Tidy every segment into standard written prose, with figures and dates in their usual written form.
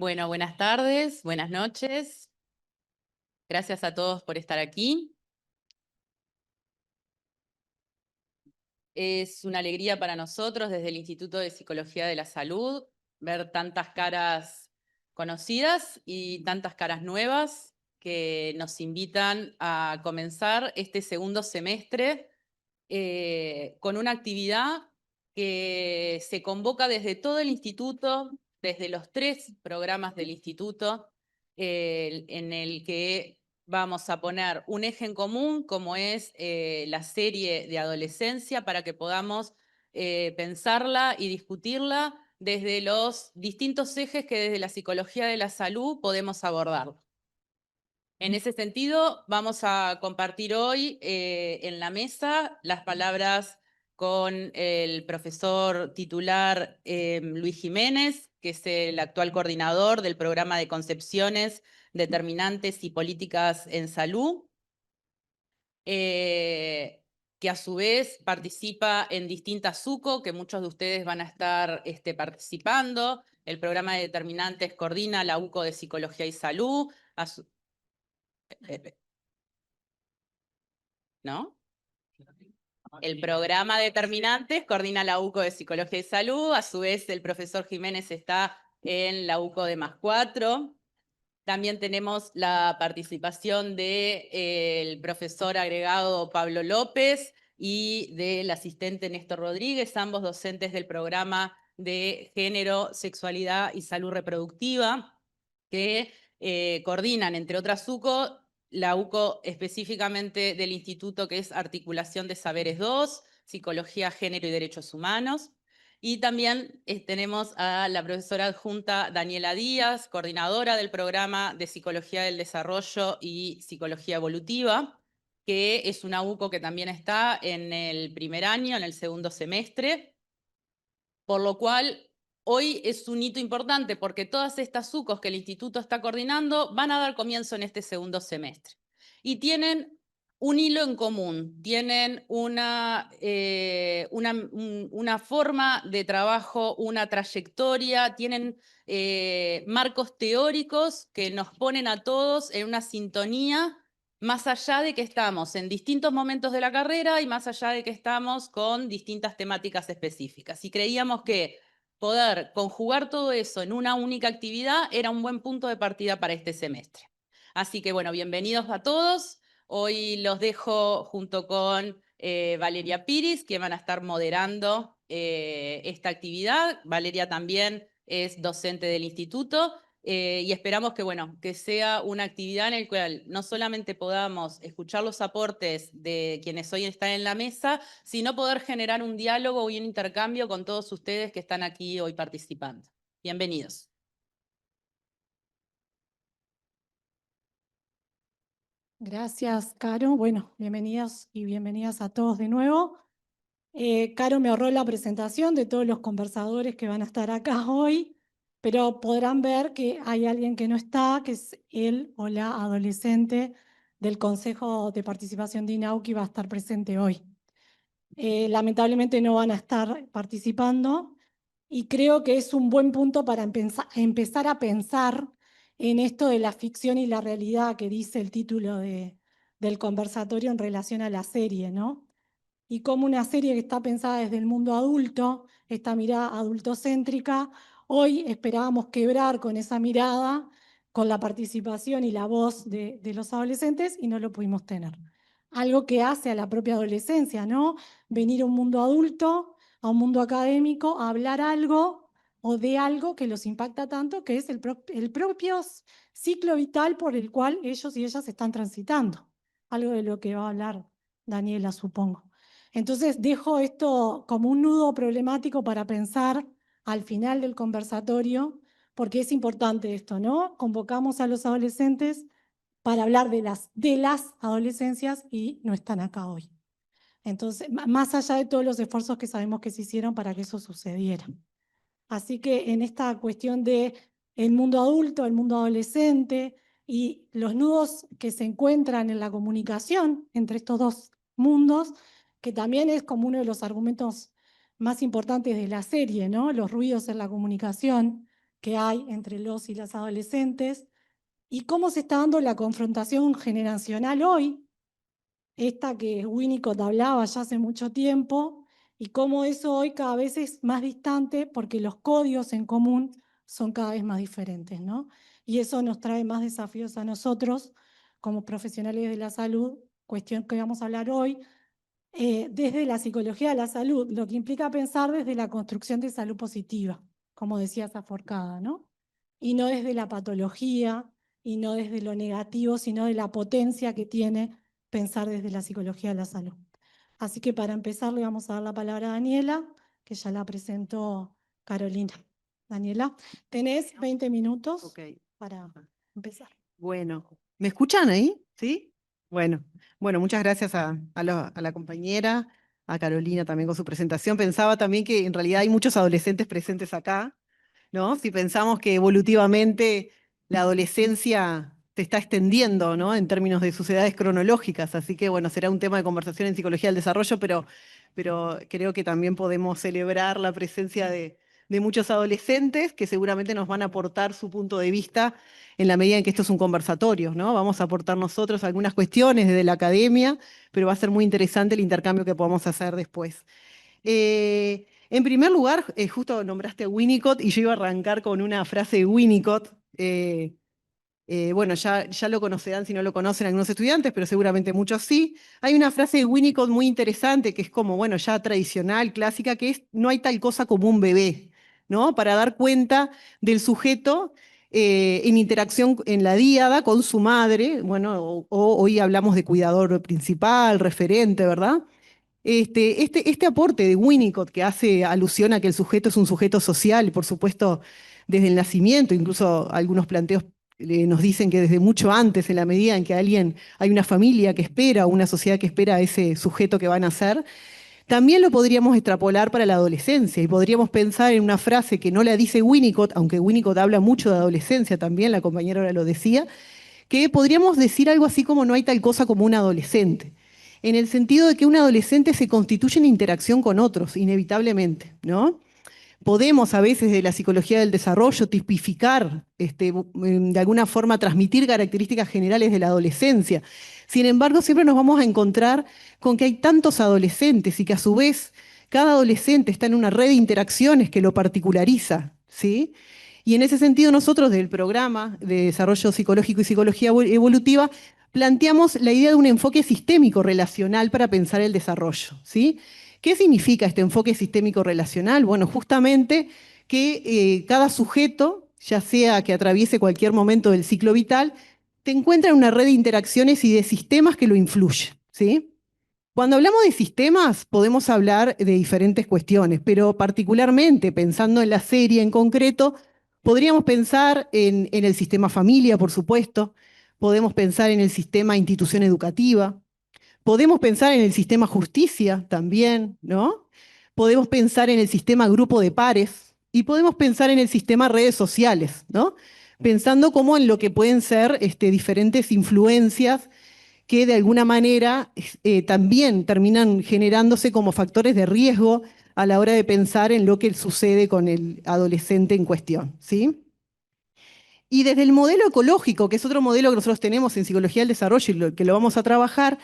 Bueno, buenas tardes, buenas noches. Gracias a todos por estar aquí. Es una alegría para nosotros desde el Instituto de Psicología de la Salud ver tantas caras conocidas y tantas caras nuevas que nos invitan a comenzar este segundo semestre con una actividad que se convoca desde todo el instituto, desde los 3 programas del instituto, en el que vamos a poner un eje en común, como es la serie de adolescencia, para que podamos pensarla y discutirla desde los distintos ejes que desde la psicología de la salud podemos abordar. En ese sentido, vamos a compartir hoy en la mesa las palabras con el profesor titular Luis Jiménez, que es el actual coordinador del programa de concepciones, determinantes y políticas en salud, que a su vez participa en distintas SUCO, que muchos de ustedes van a estar participando. El programa de determinantes coordina la UCO de Psicología y Salud, ¿no? El programa Determinantes coordina la UCO de Psicología y Salud. A su vez, el profesor Jiménez está en la UCO de +4. También tenemos la participación del profesor agregado Pablo López y del asistente Néstor Rodríguez, ambos docentes del programa de Género, Sexualidad y Salud Reproductiva, que coordinan, entre otras UCO, la UCO específicamente del instituto, que es Articulación de Saberes 2, Psicología, Género y Derechos Humanos. Y también tenemos a la profesora adjunta Daniela Díaz, coordinadora del programa de Psicología del Desarrollo y Psicología Evolutiva, que es una UCO que también está en el primer año, en el segundo semestre, por lo cual hoy es un hito importante porque todas estas UCOs que el instituto está coordinando van a dar comienzo en este segundo semestre. Y tienen un hilo en común, tienen una forma de trabajo, una trayectoria, tienen marcos teóricos que nos ponen a todos en una sintonía, más allá de que estamos en distintos momentos de la carrera y más allá de que estamos con distintas temáticas específicas. Y creíamos que poder conjugar todo eso en una única actividad era un buen punto de partida para este semestre. Así que bueno, bienvenidos a todos. Hoy los dejo junto con Valeria Piris, que van a estar moderando esta actividad. Valeria también es docente del instituto. Y esperamos que, bueno, que sea una actividad en la cual no solamente podamos escuchar los aportes de quienes hoy están en la mesa, sino poder generar un diálogo y un intercambio con todos ustedes que están aquí hoy participando. Bienvenidos. Gracias, Caro. Bueno, bienvenidos y bienvenidas a todos de nuevo. Caro me ahorró la presentación de todos los conversadores que van a estar acá hoy, pero podrán ver que hay alguien que no está, que es él o la adolescente del Consejo de Participación de INAU que va a estar presente hoy. Lamentablemente no van a estar participando y creo que es un buen punto para empezar a pensar en esto de la ficción y la realidad que dice el título del conversatorio en relación a la serie, ¿no? Y como una serie que está pensada desde el mundo adulto, esta mirada adultocéntrica, hoy esperábamos quebrar con esa mirada, con la participación y la voz de los adolescentes y no lo pudimos tener. Algo que hace a la propia adolescencia, ¿no? Venir a un mundo adulto, a un mundo académico, a hablar algo o de algo que los impacta tanto, que es el propio ciclo vital por el cual ellos y ellas están transitando. Algo de lo que va a hablar Daniela, supongo. Entonces dejo esto como un nudo problemático para pensar al final del conversatorio, porque es importante esto, ¿no? Convocamos a los adolescentes para hablar de las adolescencias y no están acá hoy. Entonces, más allá de todos los esfuerzos que sabemos que se hicieron para que eso sucediera. Así que en esta cuestión de el mundo adulto, el mundo adolescente y los nudos que se encuentran en la comunicación entre estos dos mundos, que también es como uno de los argumentos más importantes de la serie, ¿no? Los ruidos en la comunicación que hay entre los y las adolescentes y cómo se está dando la confrontación generacional hoy, esta que Winnicott hablaba ya hace mucho tiempo, y cómo eso hoy cada vez es más distante porque los códigos en común son cada vez más diferentes, ¿no? Y eso nos trae más desafíos a nosotros como profesionales de la salud, cuestión que vamos a hablar hoy, desde la psicología de la salud, lo que implica pensar desde la construcción de salud positiva, como decía Zaforcada, ¿no? Y no desde la patología, y no desde lo negativo, sino de la potencia que tiene pensar desde la psicología de la salud. Así que para empezar le vamos a dar la palabra a Daniela, que ya la presentó Carolina. Daniela, tenés 20 minutos para empezar. Bueno, ¿me escuchan ahí? ¿Sí? Bueno, muchas gracias a la compañera, a Carolina también con su presentación. Pensaba también que en realidad hay muchos adolescentes presentes acá, ¿no? Si pensamos que evolutivamente la adolescencia se está extendiendo, ¿no? En términos de sus edades cronológicas, así que bueno, será un tema de conversación en psicología del desarrollo, pero creo que también podemos celebrar la presencia de muchos adolescentes que seguramente nos van a aportar su punto de vista en la medida en que esto es un conversatorio, ¿no? Vamos a aportar nosotros algunas cuestiones desde la academia, pero va a ser muy interesante el intercambio que podamos hacer después. En primer lugar, justo nombraste a Winnicott y yo iba a arrancar con una frase de Winnicott. Bueno, ya lo conocerán si no lo conocen algunos estudiantes, pero seguramente muchos sí. Hay una frase de Winnicott muy interesante que es como, bueno, ya tradicional, clásica, que es: no hay tal cosa como un bebé, ¿no? Para dar cuenta del sujeto en interacción en la díada con su madre, bueno, o hoy hablamos de cuidador principal, referente, ¿verdad? Este aporte de Winnicott que hace alusión a que el sujeto es un sujeto social, y por supuesto desde el nacimiento, incluso algunos planteos nos dicen que desde mucho antes, en la medida en que hay una familia que espera, una sociedad que espera a ese sujeto que va a nacer, también lo podríamos extrapolar para la adolescencia y podríamos pensar en una frase que no la dice Winnicott, aunque Winnicott habla mucho de adolescencia también, la compañera ahora lo decía, que podríamos decir algo así como: no hay tal cosa como un adolescente, en el sentido de que un adolescente se constituye en interacción con otros, inevitablemente, ¿no? Podemos a veces de la psicología del desarrollo tipificar, de alguna forma transmitir características generales de la adolescencia. Sin embargo, siempre nos vamos a encontrar con que hay tantos adolescentes y que a su vez cada adolescente está en una red de interacciones que lo particulariza, ¿sí? Y en ese sentido nosotros del programa de desarrollo psicológico y psicología evolutiva planteamos la idea de un enfoque sistémico relacional para pensar el desarrollo, ¿sí? ¿Qué significa este enfoque sistémico relacional? Bueno, justamente que cada sujeto, ya sea que atraviese cualquier momento del ciclo vital, se encuentra en una red de interacciones y de sistemas que lo influyen, ¿sí? Cuando hablamos de sistemas, podemos hablar de diferentes cuestiones, pero particularmente pensando en la serie en concreto, podríamos pensar en el sistema familia, por supuesto, podemos pensar en el sistema institución educativa, podemos pensar en el sistema justicia también, ¿no? Podemos pensar en el sistema grupo de pares y podemos pensar en el sistema redes sociales, ¿no? Pensando como en lo que pueden ser diferentes influencias que de alguna manera también terminan generándose como factores de riesgo a la hora de pensar en lo que sucede con el adolescente en cuestión, ¿sí? Y desde el modelo ecológico, que es otro modelo que nosotros tenemos en psicología del desarrollo y que lo vamos a trabajar,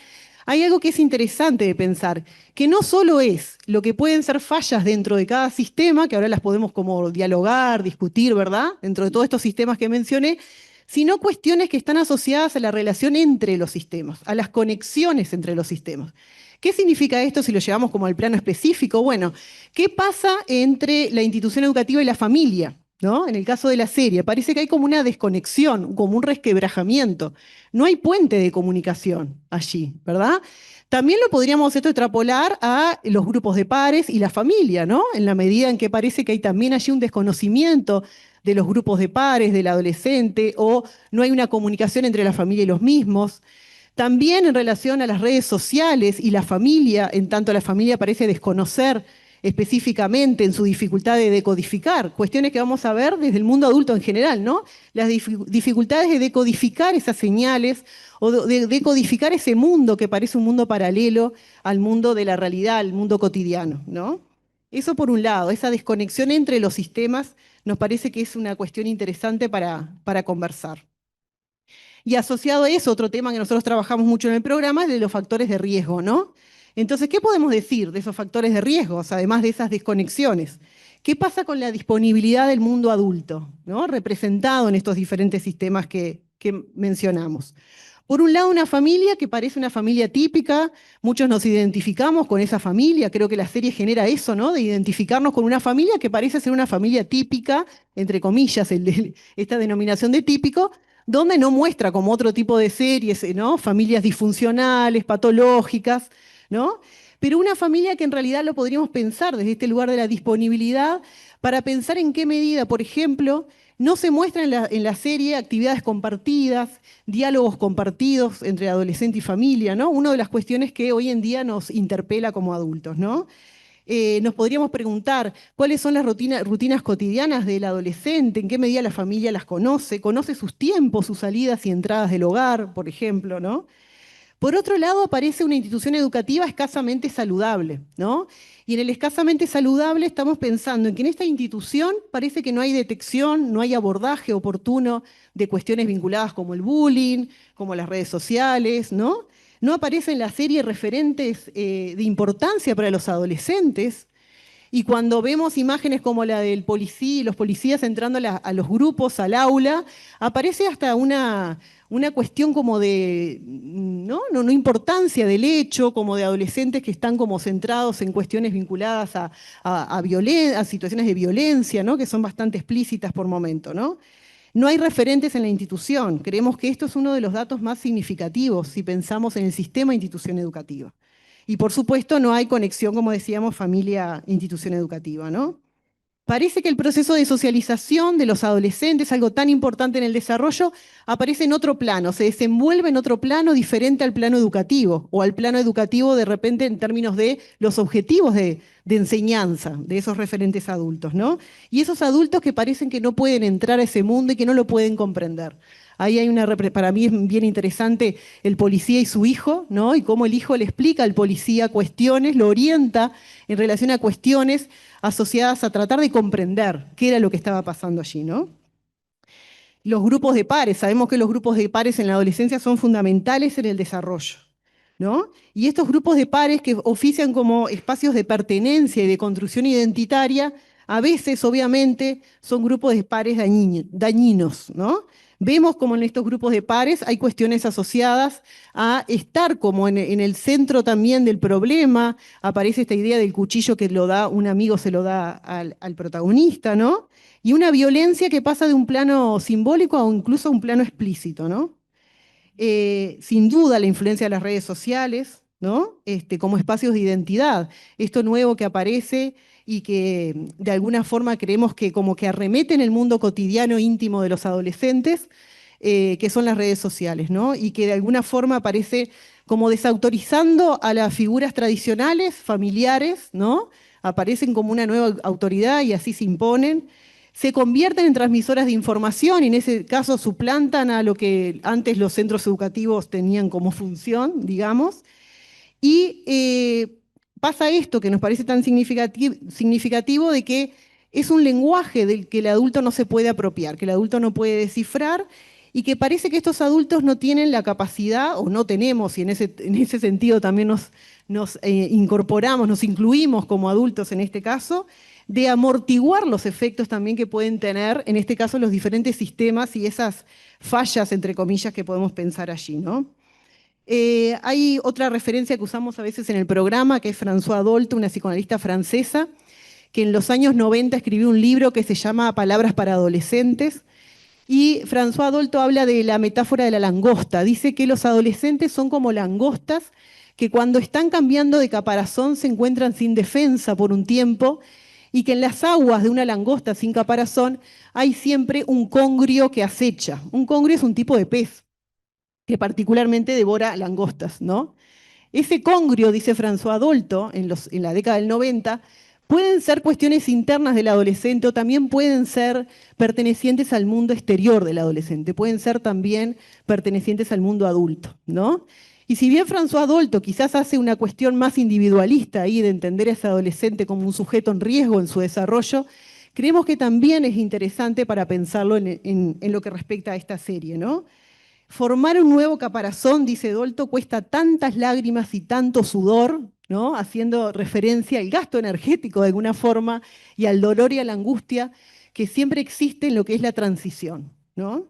hay algo que es interesante de pensar, que no solo es lo que pueden ser fallas dentro de cada sistema, que ahora las podemos como dialogar, discutir, ¿verdad? Dentro de todos estos sistemas que mencioné, sino cuestiones que están asociadas a la relación entre los sistemas, a las conexiones entre los sistemas. ¿Qué significa esto si lo llevamos como al plano específico? Bueno, ¿qué pasa entre la institución educativa y la familia? ¿No? En el caso de la serie, parece que hay como una desconexión, como un resquebrajamiento. No hay puente de comunicación allí, ¿verdad? También lo podríamos esto extrapolar a los grupos de pares y la familia, ¿no? En la medida en que parece que hay también allí un desconocimiento de los grupos de pares, del adolescente, o no hay una comunicación entre la familia y los mismos. También en relación a las redes sociales y la familia, en tanto la familia parece desconocer específicamente en su dificultad de decodificar, cuestiones que vamos a ver desde el mundo adulto en general, ¿no? Las dificultades de decodificar esas señales o de decodificar ese mundo que parece un mundo paralelo al mundo de la realidad, al mundo cotidiano, ¿no? Eso por un lado, esa desconexión entre los sistemas nos parece que es una cuestión interesante para conversar. Y asociado a eso, otro tema que nosotros trabajamos mucho en el programa es de los factores de riesgo, ¿no? Entonces, ¿qué podemos decir de esos factores de riesgo, además de esas desconexiones? ¿Qué pasa con la disponibilidad del mundo adulto, ¿no? Representado en estos diferentes sistemas que mencionamos? Por un lado, una familia que parece una familia típica, muchos nos identificamos con esa familia, creo que la serie genera eso, ¿no? De identificarnos con una familia que parece ser una familia típica, entre comillas, esta denominación de típico, donde no muestra como otro tipo de series, ¿no? Familias disfuncionales, patológicas, ¿no? Pero una familia que en realidad lo podríamos pensar desde este lugar de la disponibilidad para pensar en qué medida, por ejemplo, no se muestran en la serie actividades compartidas, diálogos compartidos entre adolescente y familia, ¿no? Una de las cuestiones que hoy en día nos interpela como adultos, ¿no? Nos podríamos preguntar cuáles son las rutinas cotidianas del adolescente, en qué medida la familia las conoce sus tiempos, sus salidas y entradas del hogar, por ejemplo, ¿no? Por otro lado, aparece una institución educativa escasamente saludable, ¿no? Y en el escasamente saludable estamos pensando en que en esta institución parece que no hay detección, no hay abordaje oportuno de cuestiones vinculadas como el bullying, como las redes sociales, ¿no? No aparecen en la serie referentes de importancia para los adolescentes. Y cuando vemos imágenes como la del policía, los policías entrando a los grupos, al aula, aparece hasta una cuestión como de, no importancia del hecho, como de adolescentes que están como centrados en cuestiones vinculadas a situaciones de violencia, ¿no? Que son bastante explícitas por momento, ¿no? No hay referentes en la institución. Creemos que esto es uno de los datos más significativos si pensamos en el sistema de institución educativa. Y por supuesto no hay conexión, como decíamos, familia-institución educativa, ¿no? Parece que el proceso de socialización de los adolescentes, algo tan importante en el desarrollo, aparece en otro plano, se desenvuelve en otro plano diferente al plano educativo, o al plano educativo de repente en términos de los objetivos de enseñanza de esos referentes adultos, ¿no? Y esos adultos que parecen que no pueden entrar a ese mundo y que no lo pueden comprender. Ahí hay para mí es bien interesante el policía y su hijo, ¿no? Y cómo el hijo le explica al policía cuestiones, lo orienta en relación a cuestiones asociadas a tratar de comprender qué era lo que estaba pasando allí, ¿no? Los grupos de pares, sabemos que los grupos de pares en la adolescencia son fundamentales en el desarrollo, ¿no? Y estos grupos de pares que ofician como espacios de pertenencia y de construcción identitaria, a veces, obviamente, son grupos de pares dañinos, ¿no? Vemos como en estos grupos de pares hay cuestiones asociadas a estar como en el centro también del problema. Aparece esta idea del cuchillo que lo da un amigo, se lo da al protagonista, ¿no? Y una violencia que pasa de un plano simbólico a incluso a un plano explícito, ¿no? Sin duda la influencia de las redes sociales, ¿no? Como espacios de identidad. Esto nuevo que aparece y que de alguna forma creemos que como que arremete en el mundo cotidiano íntimo de los adolescentes, que son las redes sociales, ¿no? Y que de alguna forma aparece como desautorizando a las figuras tradicionales, familiares, ¿no? Aparecen como una nueva autoridad y así se imponen. Se convierten en transmisoras de información y en ese caso suplantan a lo que antes los centros educativos tenían como función, digamos. Y pasa esto que nos parece tan significativo de que es un lenguaje del que el adulto no se puede apropiar, que el adulto no puede descifrar y que parece que estos adultos no tienen la capacidad, o no tenemos, y en ese sentido también nos incorporamos, nos incluimos como adultos en este caso, de amortiguar los efectos también que pueden tener, en este caso, los diferentes sistemas y esas fallas, entre comillas, que podemos pensar allí, ¿no? Hay otra referencia que usamos a veces en el programa, que es Françoise Dolto, una psicoanalista francesa, que en los años 90 escribió un libro que se llama Palabras para adolescentes, y Françoise Dolto habla de la metáfora de la langosta. Dice que los adolescentes son como langostas que cuando están cambiando de caparazón se encuentran sin defensa por un tiempo y que en las aguas de una langosta sin caparazón hay siempre un congrio que acecha. Un congrio es un tipo de pez que particularmente devora langostas, ¿no? Ese congrio, dice François Dolto, en la década del 90, pueden ser cuestiones internas del adolescente o también pueden ser pertenecientes al mundo exterior del adolescente, pueden ser también pertenecientes al mundo adulto, ¿no? Y si bien François Dolto quizás hace una cuestión más individualista ahí de entender a ese adolescente como un sujeto en riesgo en su desarrollo, creemos que también es interesante para pensarlo en lo que respecta a esta serie, ¿no? Formar un nuevo caparazón, dice Dolto, cuesta tantas lágrimas y tanto sudor, ¿no? Haciendo referencia al gasto energético de alguna forma y al dolor y a la angustia que siempre existe en lo que es la transición, ¿no?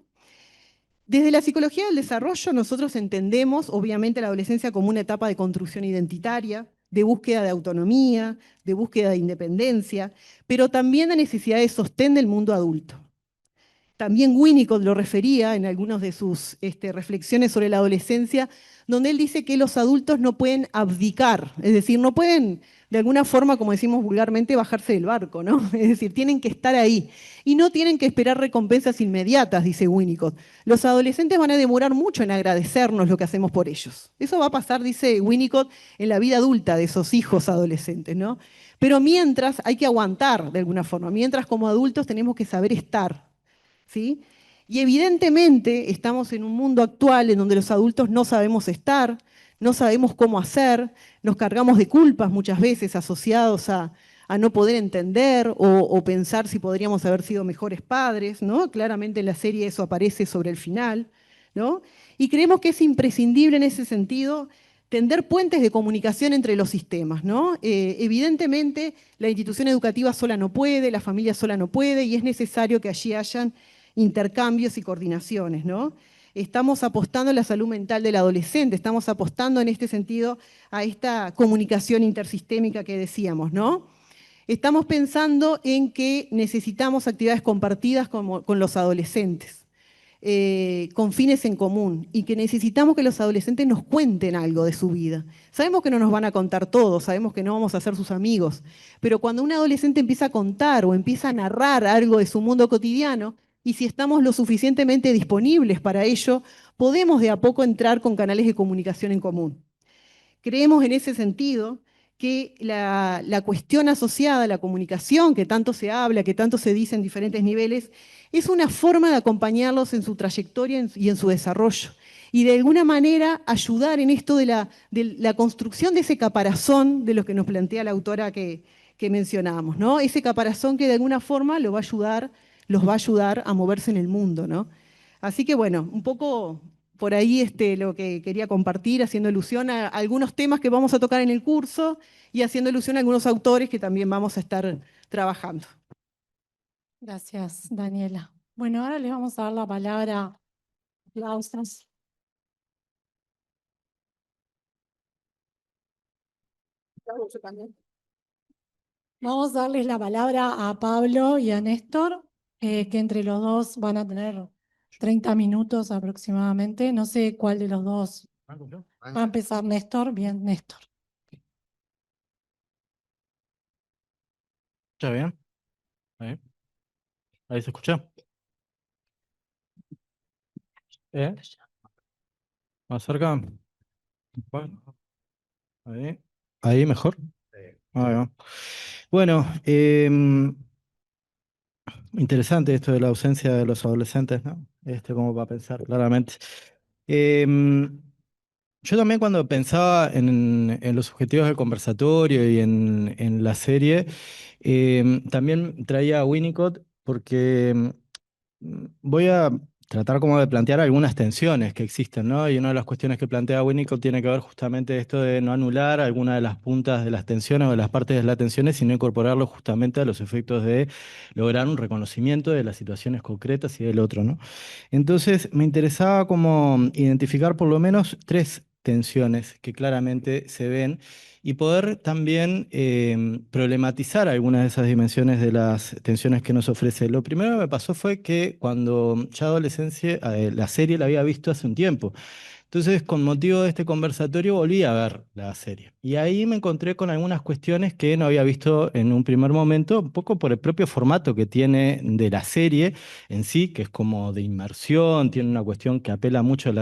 Desde la psicología del desarrollo nosotros entendemos, obviamente, la adolescencia como una etapa de construcción identitaria, de búsqueda de autonomía, de búsqueda de independencia, pero también la necesidad de sostén del mundo adulto. También Winnicott lo refería en algunas de sus reflexiones sobre la adolescencia, donde él dice que los adultos no pueden abdicar, es decir, no pueden de alguna forma, como decimos vulgarmente, bajarse del barco, ¿no? Es decir, tienen que estar ahí y no tienen que esperar recompensas inmediatas, dice Winnicott. Los adolescentes van a demorar mucho en agradecernos lo que hacemos por ellos. Eso va a pasar, dice Winnicott, en la vida adulta de esos hijos adolescentes, ¿no? Pero mientras hay que aguantar de alguna forma, mientras como adultos tenemos que saber estar, ¿sí? Y evidentemente estamos en un mundo actual en donde los adultos no sabemos estar, no sabemos cómo hacer, nos cargamos de culpas muchas veces asociados a no poder entender o pensar si podríamos haber sido mejores padres, ¿no? Claramente en la serie eso aparece sobre el final, ¿no? Y creemos que es imprescindible en ese sentido tender puentes de comunicación entre los sistemas, ¿no? Evidentemente la institución educativa sola no puede, la familia sola no puede y es necesario que allí hayan intercambios y coordinaciones, ¿no? Estamos apostando a la salud mental del adolescente, estamos apostando en este sentido a esta comunicación intersistémica que decíamos, ¿no? Estamos pensando en que necesitamos actividades compartidas con los adolescentes, con fines en común, y que necesitamos que los adolescentes nos cuenten algo de su vida. Sabemos que no nos van a contar todo, sabemos que no vamos a ser sus amigos, pero cuando un adolescente empieza a contar o empieza a narrar algo de su mundo cotidiano, y si estamos lo suficientemente disponibles para ello, podemos de a poco entrar con canales de comunicación en común. Creemos en ese sentido que la cuestión asociada a la comunicación, que tanto se habla, que tanto se dice en diferentes niveles, es una forma de acompañarlos en su trayectoria y en su desarrollo. Y de alguna manera ayudar en esto de la construcción de ese caparazón de lo que nos plantea la autora que mencionamos, ¿no? Ese caparazón que de alguna forma los va a ayudar a moverse en el mundo, ¿no? Así que bueno, un poco por ahí lo que quería compartir, haciendo alusión a algunos temas que vamos a tocar en el curso y haciendo alusión a algunos autores que también vamos a estar trabajando. Gracias, Daniela. Bueno, ahora les vamos a dar la palabra. Aplausos. Vamos a darles la palabra a Pablo y a Néstor, que entre los dos van a tener 30 minutos aproximadamente. No sé cuál de los dos va a empezar. Néstor. Bien, Néstor. ¿Está bien? Ahí, ahí se escucha. Más cerca. Bueno, ahí. Ahí mejor. Ahí va. Bueno, interesante esto de la ausencia de los adolescentes, ¿no? Como para pensar claramente. Em, yo también cuando pensaba en los objetivos del conversatorio y en la serie, también traía a Winnicott porque voy a tratar como de plantear algunas tensiones que existen, ¿no? Y una de las cuestiones que plantea Winnicott tiene que ver justamente esto de no anular alguna de las puntas de las tensiones o de las partes de las tensiones, sino incorporarlo justamente a los efectos de lograr un reconocimiento de las situaciones concretas y del otro, ¿no? Entonces me interesaba como identificar por lo menos tres tensiones que claramente se ven y poder también problematizar algunas de esas dimensiones de las tensiones que nos ofrece. Lo primero que me pasó fue que cuando ya adolescencia, la serie la había visto hace un tiempo. Entonces, con motivo de este conversatorio, volví a ver la serie. Y ahí me encontré con algunas cuestiones que no había visto en un primer momento, un poco por el propio formato que tiene de la serie en sí, que es como de inmersión, tiene una cuestión que apela mucho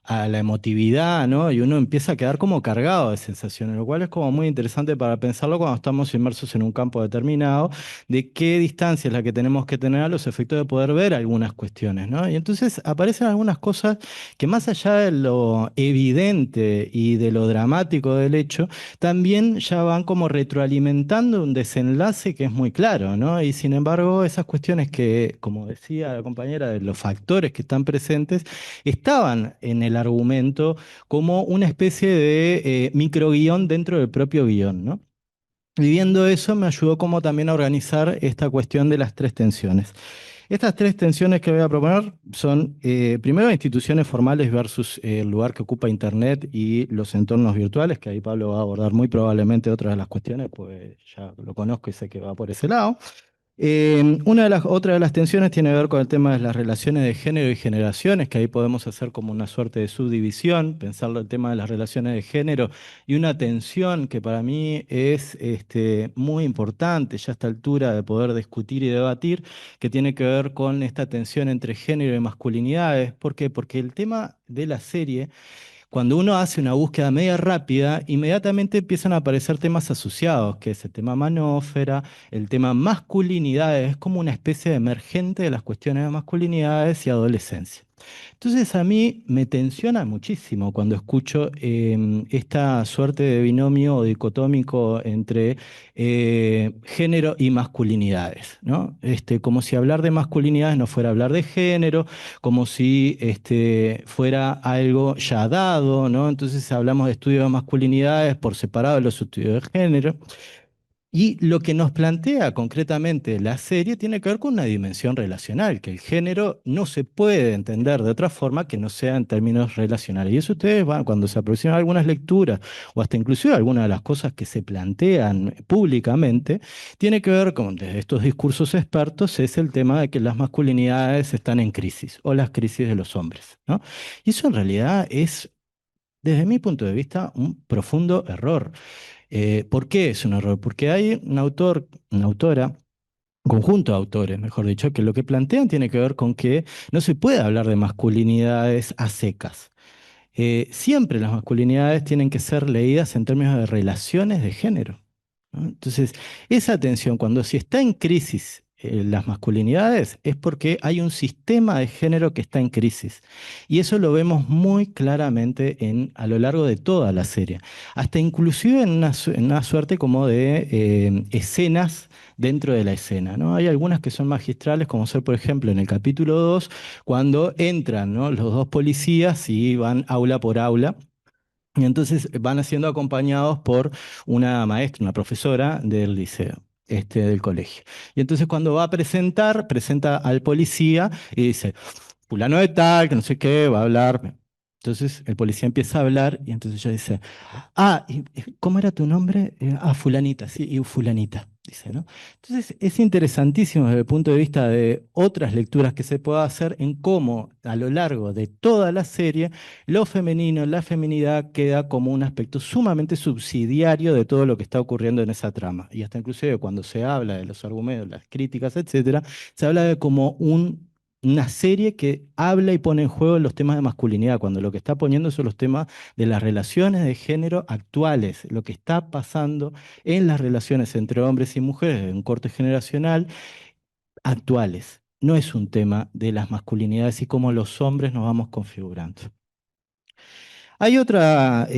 a la emotividad, ¿no? Y uno empieza a quedar como cargado de sensaciones, lo cual es como muy interesante para pensarlo cuando estamos inmersos en un campo determinado, de qué distancia es la que tenemos que tener a los efectos de poder ver algunas cuestiones, ¿no? Y entonces aparecen algunas cosas que más allá de lo evidente y de lo dramático del hecho, también ya van como retroalimentando un desenlace que es muy claro, ¿no? Y sin embargo, esas cuestiones que, como decía la compañera, de los factores que están presentes, estaban en el argumento como una especie de microguión dentro del propio guión, ¿no? Y viendo eso me ayudó como también a organizar esta cuestión de las tres tensiones. Estas tres tensiones que voy a proponer son, primero, instituciones formales versus el lugar que ocupa Internet y los entornos virtuales, que ahí Pablo va a abordar muy probablemente otras de las cuestiones, pues ya lo conozco y sé que va por ese lado. Otra de las tensiones tiene que ver con el tema de las relaciones de género y generaciones, que ahí podemos hacer como una suerte de subdivisión, pensarlo el tema de las relaciones de género y una tensión que para mí es muy importante ya a esta altura de poder discutir y debatir, que tiene que ver con esta tensión entre género y masculinidades. ¿Por qué? Porque el tema de la serie, cuando uno hace una búsqueda media rápida, inmediatamente empiezan a aparecer temas asociados, que es el tema manósfera, el tema masculinidades, es como una especie de emergente de las cuestiones de masculinidades y adolescencia. Entonces a mí me tensiona muchísimo cuando escucho esta suerte de binomio o dicotómico entre género y masculinidades, ¿no? Como si hablar de masculinidades no fuera hablar de género, como si fuera algo ya dado, ¿no? Entonces hablamos de estudios de masculinidades por separado de los estudios de género. Y lo que nos plantea concretamente la serie tiene que ver con una dimensión relacional, que el género no se puede entender de otra forma que no sea en términos relacionales. Y eso ustedes van, cuando se aproximan a algunas lecturas o hasta inclusive algunas de las cosas que se plantean públicamente, tiene que ver con, desde estos discursos expertos, es el tema de que las masculinidades están en crisis o las crisis de los hombres, ¿no? Y eso en realidad es, desde mi punto de vista, un profundo error. ¿Por qué es un error? Porque hay un autor, una autora, un conjunto de autores, mejor dicho, que lo que plantean tiene que ver con que no se puede hablar de masculinidades a secas. Siempre las masculinidades tienen que ser leídas en términos de relaciones de género, ¿no? Entonces, esa tensión, cuando si está en crisis las masculinidades, es porque hay un sistema de género que está en crisis. Y eso lo vemos muy claramente a lo largo de toda la serie. Hasta inclusive en una suerte como de escenas dentro de la escena, ¿no? Hay algunas que son magistrales, como ser, por ejemplo, en el capítulo 2 cuando entran, ¿no?, los dos policías y van aula por aula. Y entonces van siendo acompañados por una maestra, una profesora del liceo, del colegio. Y entonces cuando va a presentar, presenta al policía y dice, fulano de tal, que no sé qué, va a hablar. Entonces el policía empieza a hablar y entonces ella dice, ¿cómo era tu nombre? Fulanita, sí, y fulanita, dice, ¿no? Entonces es interesantísimo desde el punto de vista de otras lecturas que se pueda hacer en cómo a lo largo de toda la serie lo femenino, la feminidad queda como un aspecto sumamente subsidiario de todo lo que está ocurriendo en esa trama. Y hasta inclusive cuando se habla de los argumentos, las críticas, etcétera, se habla de como una serie que habla y pone en juego los temas de masculinidad, cuando lo que está poniendo son los temas de las relaciones de género actuales, lo que está pasando en las relaciones entre hombres y mujeres de un corte generacional actuales. No es un tema de las masculinidades y cómo los hombres nos vamos configurando. Hay otra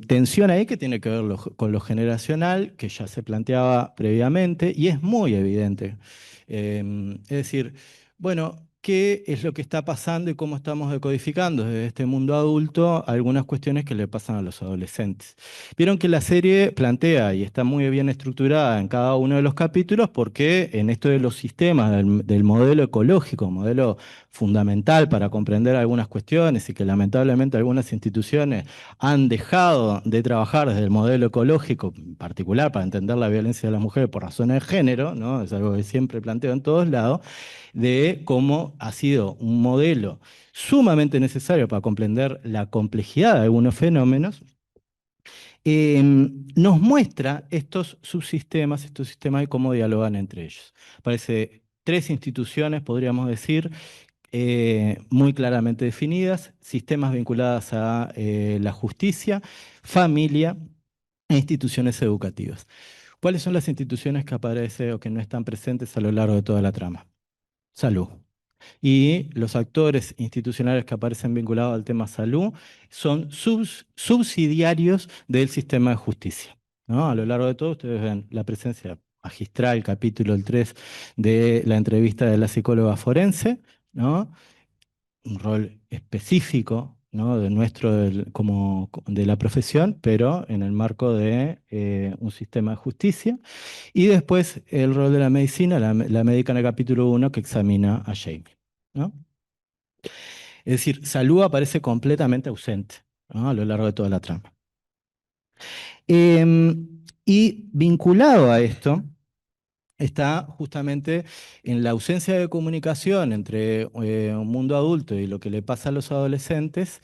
tensión ahí que tiene que ver con lo generacional, que ya se planteaba previamente y es muy evidente. Es decir, bueno, ¿qué es lo que está pasando y cómo estamos decodificando desde este mundo adulto algunas cuestiones que le pasan a los adolescentes? Vieron que la serie plantea y está muy bien estructurada en cada uno de los capítulos porque en esto de los sistemas, del modelo ecológico, modelo fundamental para comprender algunas cuestiones y que lamentablemente algunas instituciones han dejado de trabajar desde el modelo ecológico, en particular para entender la violencia de las mujeres por razones de género, ¿no? Es algo que siempre planteo en todos lados, de cómo ha sido un modelo sumamente necesario para comprender la complejidad de algunos fenómenos. Nos muestra estos subsistemas, estos sistemas y cómo dialogan entre ellos. Parece tres instituciones, podríamos decir, muy claramente definidas, sistemas vinculados a la justicia, familia e instituciones educativas. ¿Cuáles son las instituciones que aparecen o que no están presentes a lo largo de toda la trama? Salud. Y los actores institucionales que aparecen vinculados al tema salud son subsidiarios del sistema de justicia, ¿no? A lo largo de todo ustedes ven la presencia magistral, capítulo el 3 de la entrevista de la psicóloga forense, ¿no? Un rol específico, ¿no? De de la profesión, pero en el marco de un sistema de justicia. Y después el rol de la medicina, la médica en el capítulo 1 que examina a Jamie, ¿no? Es decir, salud aparece completamente ausente, ¿no? A lo largo de toda la trama. Y vinculado a esto está justamente en la ausencia de comunicación entre un mundo adulto y lo que le pasa a los adolescentes,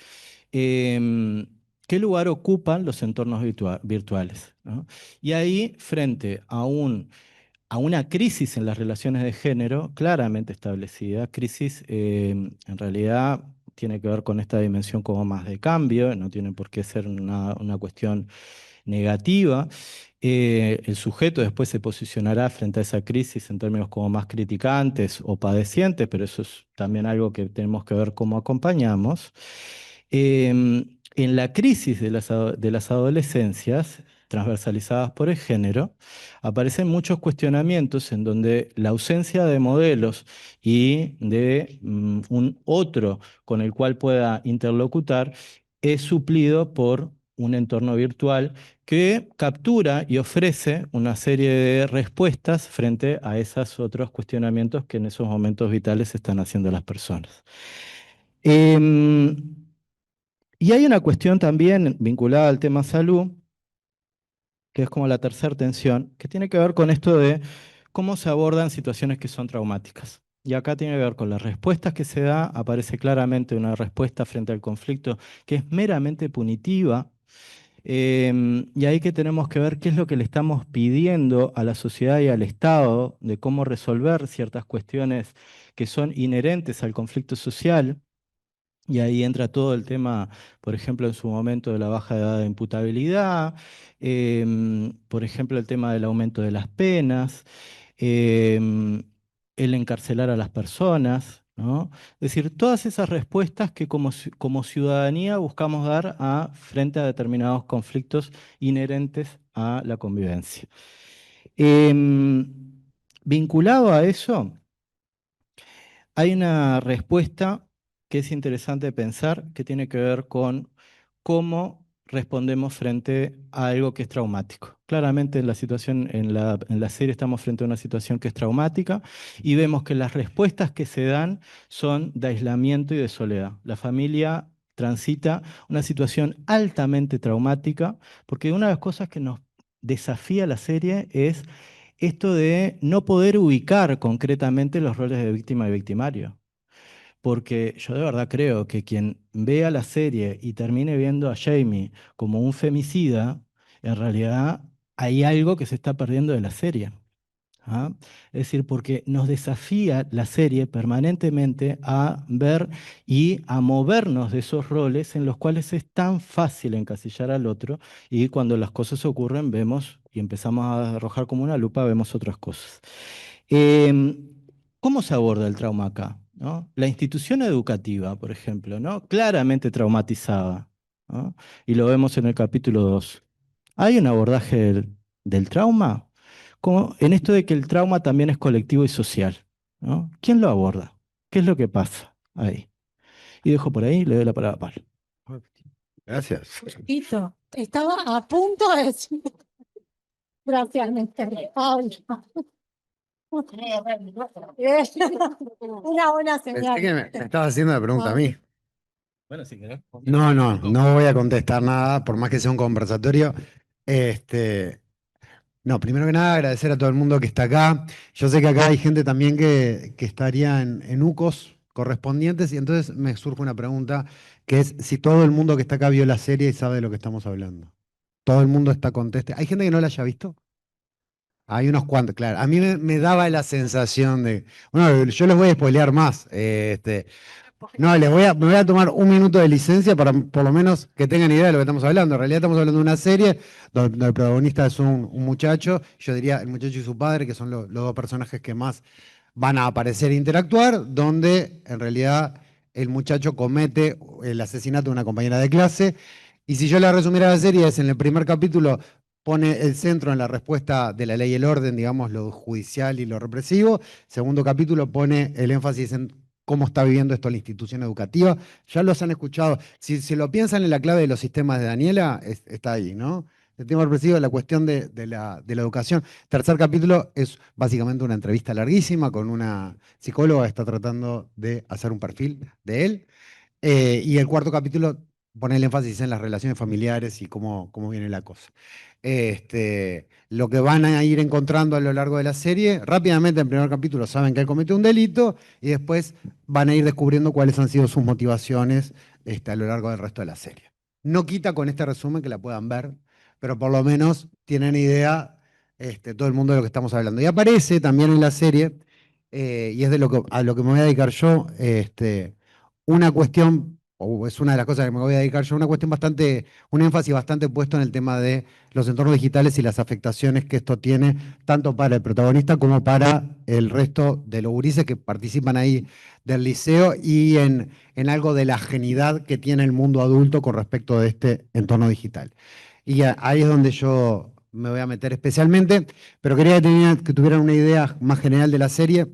qué lugar ocupan los entornos virtuales, ¿no? Y ahí, frente a una crisis en las relaciones de género claramente establecida, crisis en realidad tiene que ver con esta dimensión como más de cambio, no tiene por qué ser una cuestión negativa. El sujeto después se posicionará frente a esa crisis en términos como más criticantes o padecientes, pero eso es también algo que tenemos que ver cómo acompañamos. En la crisis de las adolescencias, transversalizadas por el género, aparecen muchos cuestionamientos en donde la ausencia de modelos y de un otro con el cual pueda interlocutar es suplido por un entorno virtual que captura y ofrece una serie de respuestas frente a esos otros cuestionamientos que en esos momentos vitales están haciendo las personas. Em, y hay una cuestión también vinculada al tema salud, que es como la tercera tensión, que tiene que ver con esto de cómo se abordan situaciones que son traumáticas. Y acá tiene que ver con las respuestas que se da, aparece claramente una respuesta frente al conflicto que es meramente punitiva. Y ahí que tenemos que ver qué es lo que le estamos pidiendo a la sociedad y al Estado de cómo resolver ciertas cuestiones que son inherentes al conflicto social. Y ahí entra todo el tema, por ejemplo, en su momento de la baja edad de imputabilidad, por ejemplo, el tema del aumento de las penas, em, el encarcelar a las personas, ¿no? Es decir, todas esas respuestas que como ciudadanía buscamos dar frente a determinados conflictos inherentes a la convivencia. Em, Vinculado a eso, hay una respuesta que es interesante pensar, que tiene que ver con cómo respondemos frente a algo que es traumático. Claramente en la situación, en la serie estamos frente a una situación que es traumática y vemos que las respuestas que se dan son de aislamiento y de soledad. La familia transita una situación altamente traumática porque una de las cosas que nos desafía la serie es esto de no poder ubicar concretamente los roles de víctima y victimario. Porque yo de verdad creo que quien vea la serie y termine viendo a Jamie como un femicida, en realidad hay algo que se está perdiendo de la serie. ¿Ah? Es decir, porque nos desafía la serie permanentemente a ver y a movernos de esos roles en los cuales es tan fácil encasillar al otro y cuando las cosas ocurren vemos y empezamos a arrojar como una lupa, vemos otras cosas. Em, ¿Cómo se aborda el trauma acá? ¿No? La institución educativa, por ejemplo, ¿no? Claramente traumatizada, ¿no? Y lo vemos en el capítulo 2. ¿Hay un abordaje del trauma? Como en esto de que el trauma también es colectivo y social, ¿no? ¿Quién lo aborda? ¿Qué es lo que pasa ahí? Y dejo por ahí, le doy la palabra a Pablo. Gracias. Listo. Estaba a punto de decir. Gracias, Néstor. Pablo. Una buena Pensé señal. que me estabas haciendo la pregunta a mí. Bueno, si querés. No voy a contestar nada, por más que sea un conversatorio. Este, no, primero que nada, agradecer a todo el mundo que está acá. Yo sé que acá hay gente también que estaría en UCOS correspondientes, y entonces me surge una pregunta, que es si todo el mundo que está acá vio la serie y sabe de lo que estamos hablando. Todo el mundo está conteste. ¿Hay gente que no la haya visto? Hay unos cuantos, claro. A mí me daba la sensación de. Bueno, yo les voy a spoilear más. No, me voy a tomar un minuto de licencia para por lo menos que tengan idea de lo que estamos hablando. En realidad estamos hablando de una serie donde el protagonista es un muchacho, yo diría el muchacho y su padre, que son los dos personajes que más van a aparecer e interactuar, donde en realidad el muchacho comete el asesinato de una compañera de clase. Y si yo la resumiera la serie, es en el primer capítulo pone el centro en la respuesta de la ley y el orden, digamos, lo judicial y lo represivo. Segundo capítulo pone el énfasis en cómo está viviendo esto la institución educativa. Ya los han escuchado. Si lo piensan en la clave de los sistemas de Daniela, está ahí, ¿no? El tema represivo, la cuestión de la educación. Tercer capítulo es básicamente una entrevista larguísima con una psicóloga que está tratando de hacer un perfil de él. Y el cuarto capítulo pone el énfasis en las relaciones familiares y cómo viene la cosa. Lo que van a ir encontrando a lo largo de la serie, rápidamente en el primer capítulo saben que él cometió un delito y después van a ir descubriendo cuáles han sido sus motivaciones a lo largo del resto de la serie. No quita con este resumen que la puedan ver, pero por lo menos tienen idea todo el mundo de lo que estamos hablando. Y aparece también en la serie, y es a lo que me voy a dedicar yo, una cuestión, o es una de las cosas que me voy a dedicar yo, una cuestión bastante, un énfasis bastante puesto en el tema de los entornos digitales y las afectaciones que esto tiene, tanto para el protagonista como para el resto de los gurises que participan ahí del liceo y en algo de la ajenidad que tiene el mundo adulto con respecto de este entorno digital. Y ahí es donde yo me voy a meter especialmente, pero quería que tuvieran una idea más general de la serie.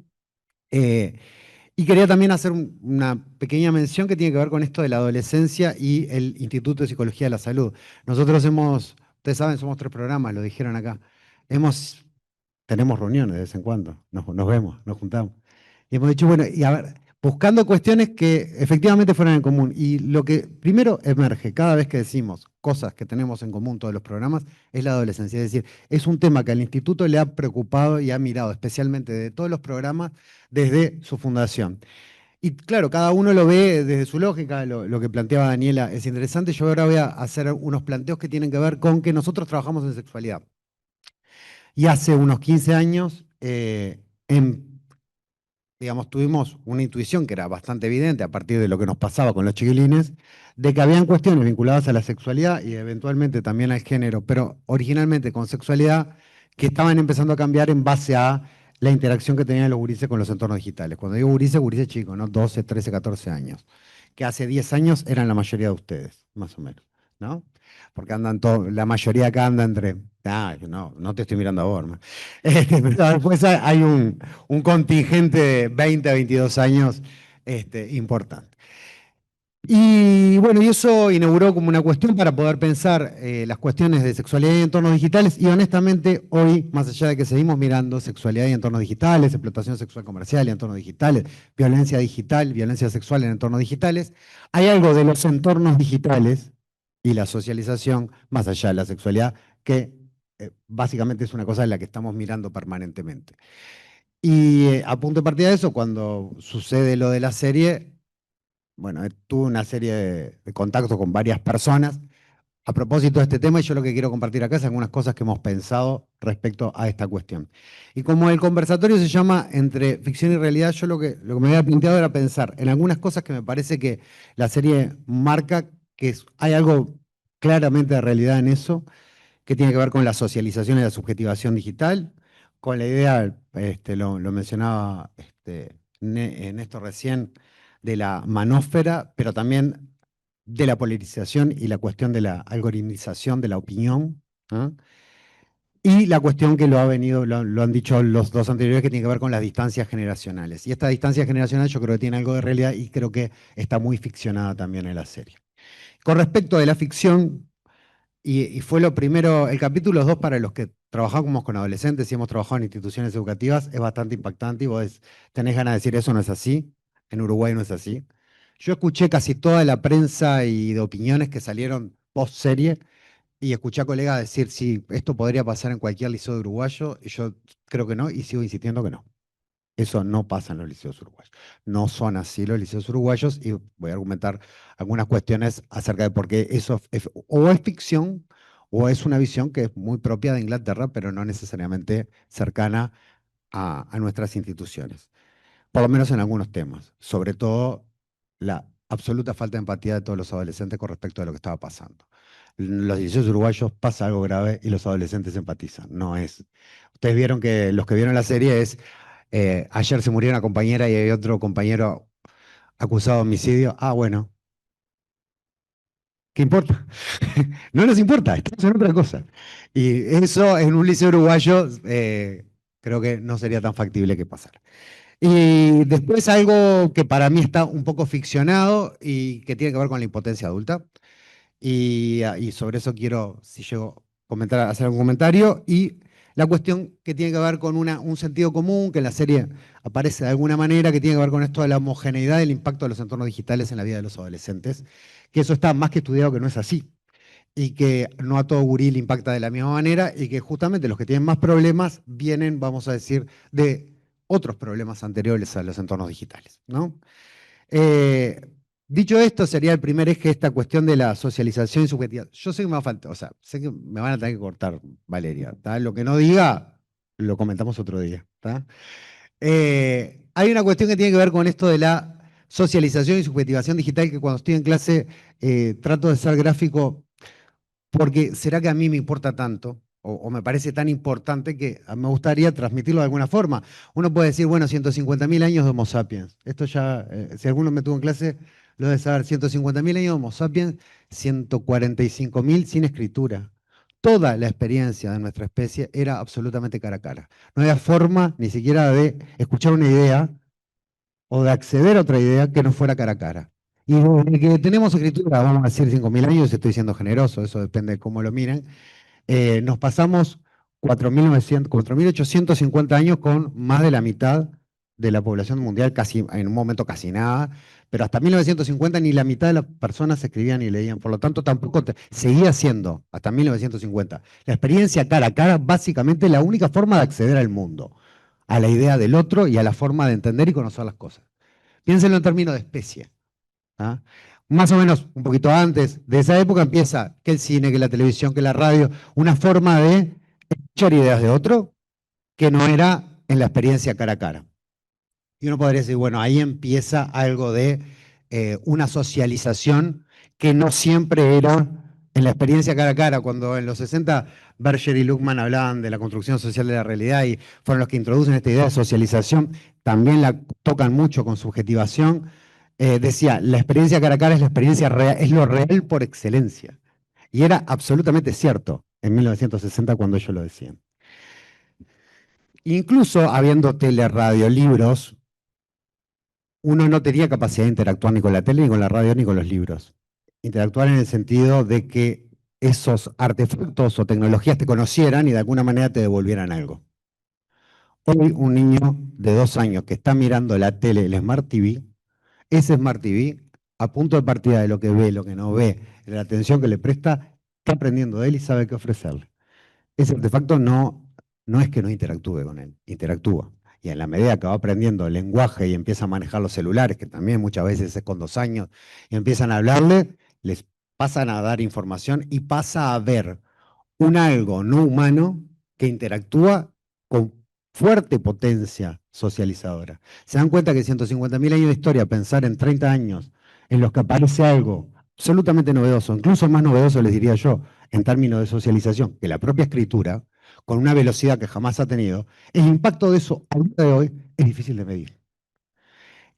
Y quería también hacer una pequeña mención que tiene que ver con esto de la adolescencia y el Instituto de Psicología de la Salud. Nosotros ustedes saben, somos 3 programas, lo dijeron acá. Tenemos reuniones de vez en cuando, nos vemos, nos juntamos. Y hemos dicho, bueno, y a ver, buscando cuestiones que efectivamente fueran en común. Y lo que primero emerge cada vez que decimos cosas que tenemos en común todos los programas es la adolescencia. Es decir, es un tema que al instituto le ha preocupado y ha mirado especialmente de todos los programas desde su fundación. Y claro, cada uno lo ve desde su lógica, lo que planteaba Daniela es interesante. Yo ahora voy a hacer unos planteos que tienen que ver con que nosotros trabajamos en sexualidad. Y hace unos 15 años, digamos, tuvimos una intuición que era bastante evidente a partir de lo que nos pasaba con los chiquilines, de que habían cuestiones vinculadas a la sexualidad y eventualmente también al género, pero originalmente con sexualidad, que estaban empezando a cambiar en base a la interacción que tenían los gurises con los entornos digitales. Cuando digo gurises chicos, ¿no? 12, 13, 14 años. Que hace 10 años eran la mayoría de ustedes, más o menos, ¿no? Porque la mayoría acá anda entre. No te estoy mirando a vos, hermano. Pero después hay un contingente de 20 a 22 años importante. Y bueno, y eso inauguró como una cuestión para poder pensar las cuestiones de sexualidad y entornos digitales. Y honestamente, hoy, más allá de que seguimos mirando sexualidad y entornos digitales, explotación sexual comercial y entornos digitales, violencia digital, violencia sexual en entornos digitales, hay algo de los entornos digitales y la socialización, más allá de la sexualidad, que básicamente es una cosa en la que estamos mirando permanentemente. Y a punto de partida de eso, cuando sucede lo de la serie, bueno, tuve una serie de contactos con varias personas a propósito de este tema y yo lo que quiero compartir acá es algunas cosas que hemos pensado respecto a esta cuestión. Y como el conversatorio se llama Entre Ficción y Realidad, yo lo que me había planteado era pensar en algunas cosas que me parece que la serie marca, hay algo claramente de realidad en eso, que tiene que ver con la socialización y la subjetivación digital, con la idea, lo mencionaba Néstor recién, de la manósfera, pero también de la polarización y la cuestión de la algoritmización de la opinión, ¿no? Y la cuestión que lo han dicho los dos anteriores, que tiene que ver con las distancias generacionales. Y esta distancia generacional yo creo que tiene algo de realidad y creo que está muy ficcionada también en la serie. Con respecto de la ficción, y fue lo primero, el capítulo 2 para los que trabajamos con adolescentes y hemos trabajado en instituciones educativas es bastante impactante y vos tenés ganas de decir eso no es así, en Uruguay no es así. Yo escuché casi toda la prensa y de opiniones que salieron post serie y escuché a colegas decir si esto podría pasar en cualquier liceo uruguayo y yo creo que no y sigo insistiendo que no. Eso no pasa en los liceos uruguayos. No son así los liceos uruguayos y voy a argumentar algunas cuestiones acerca de por qué eso o es ficción o es una visión que es muy propia de Inglaterra, pero no necesariamente cercana a nuestras instituciones, por lo menos en algunos temas, sobre todo la absoluta falta de empatía de todos los adolescentes con respecto a lo que estaba pasando. En los 18 uruguayos pasa algo grave y los adolescentes empatizan, no es. Ustedes vieron que los que vieron la serie es, ayer se murió una compañera y hay otro compañero acusado de homicidio. Ah, bueno, ¿qué importa? No nos importa, estamos en otra cosa. Y eso en un liceo uruguayo creo que no sería tan factible que pasara. Y después algo que para mí está un poco ficcionado y que tiene que ver con la impotencia adulta. Y sobre eso quiero, si llego a comentar, hacer algún comentario. Y la cuestión que tiene que ver con un sentido común, que en la serie aparece de alguna manera, que tiene que ver con esto de la homogeneidad del impacto de los entornos digitales en la vida de los adolescentes, que eso está más que estudiado que no es así. Y que no a todo gurí le impacta de la misma manera y que justamente los que tienen más problemas vienen, vamos a decir, de otros problemas anteriores a los entornos digitales, ¿no? Eh, Dicho esto, sería el primer eje esta cuestión de la socialización y subjetividad. Yo sé que me va a faltar, o sea, sé que me van a tener que cortar, Valeria, ¿tá? Lo que no diga, lo comentamos otro día, ¿tá? Hay una cuestión que tiene que ver con esto de la socialización y subjetivación digital, que cuando estoy en clase trato de ser gráfico porque ¿será que a mí me importa tanto? O me parece tan importante que me gustaría transmitirlo de alguna forma. Uno puede decir, bueno, 150.000 años de Homo sapiens. Esto ya, si alguno me tuvo en clase, lo debe saber. 150.000 años de Homo sapiens, 145.000 sin escritura. Toda la experiencia de nuestra especie era absolutamente cara a cara. No había forma ni siquiera de escuchar una idea o de acceder a otra idea que no fuera cara a cara. Y desde que tenemos escritura, vamos a decir 5.000 años, estoy siendo generoso, eso depende de cómo lo miren, nos pasamos 4.850 años con más de la mitad de la población mundial, casi, en un momento casi nada, pero hasta 1950 ni la mitad de las personas escribían y leían, por lo tanto tampoco seguía siendo, hasta 1950, la experiencia cara a cara básicamente la única forma de acceder al mundo, a la idea del otro y a la forma de entender y conocer las cosas. Piénsenlo en términos de especie. ¿Ah? Más o menos un poquito antes de esa época empieza que el cine, que la televisión, que la radio, una forma de escuchar ideas de otro que no era en la experiencia cara a cara. Y uno podría decir, bueno, ahí empieza algo de una socialización que no siempre era en la experiencia cara a cara. Cuando en los 60 Berger y Luhmann hablaban de la construcción social de la realidad y fueron los que introducen esta idea de socialización, también la tocan mucho con subjetivación. Decía, la experiencia cara a cara es la experiencia real, es lo real por excelencia. Y era absolutamente cierto en 1960 cuando ellos lo decían. Incluso habiendo tele, radio, libros, uno no tenía capacidad de interactuar ni con la tele, ni con la radio, ni con los libros. Interactuar en el sentido de que esos artefactos o tecnologías te conocieran y de alguna manera te devolvieran algo. Hoy un niño de 2 años que está mirando la tele, el Smart TV, ese Smart TV, a punto de partida de lo que ve, lo que no ve, de la atención que le presta, está aprendiendo de él y sabe qué ofrecerle. Ese artefacto no es que no interactúe con él, interactúa. Y en la medida que va aprendiendo el lenguaje y empieza a manejar los celulares, que también muchas veces es con 2 años, y empiezan a hablarle, les pasan a dar información y pasa a ver un algo no humano que interactúa con fuerte potencia socializadora. Se dan cuenta que 150.000 años de historia, pensar en 30 años en los que aparece algo absolutamente novedoso, incluso más novedoso les diría yo, en términos de socialización, que la propia escritura, con una velocidad que jamás ha tenido, el impacto de eso al día de hoy es difícil de medir.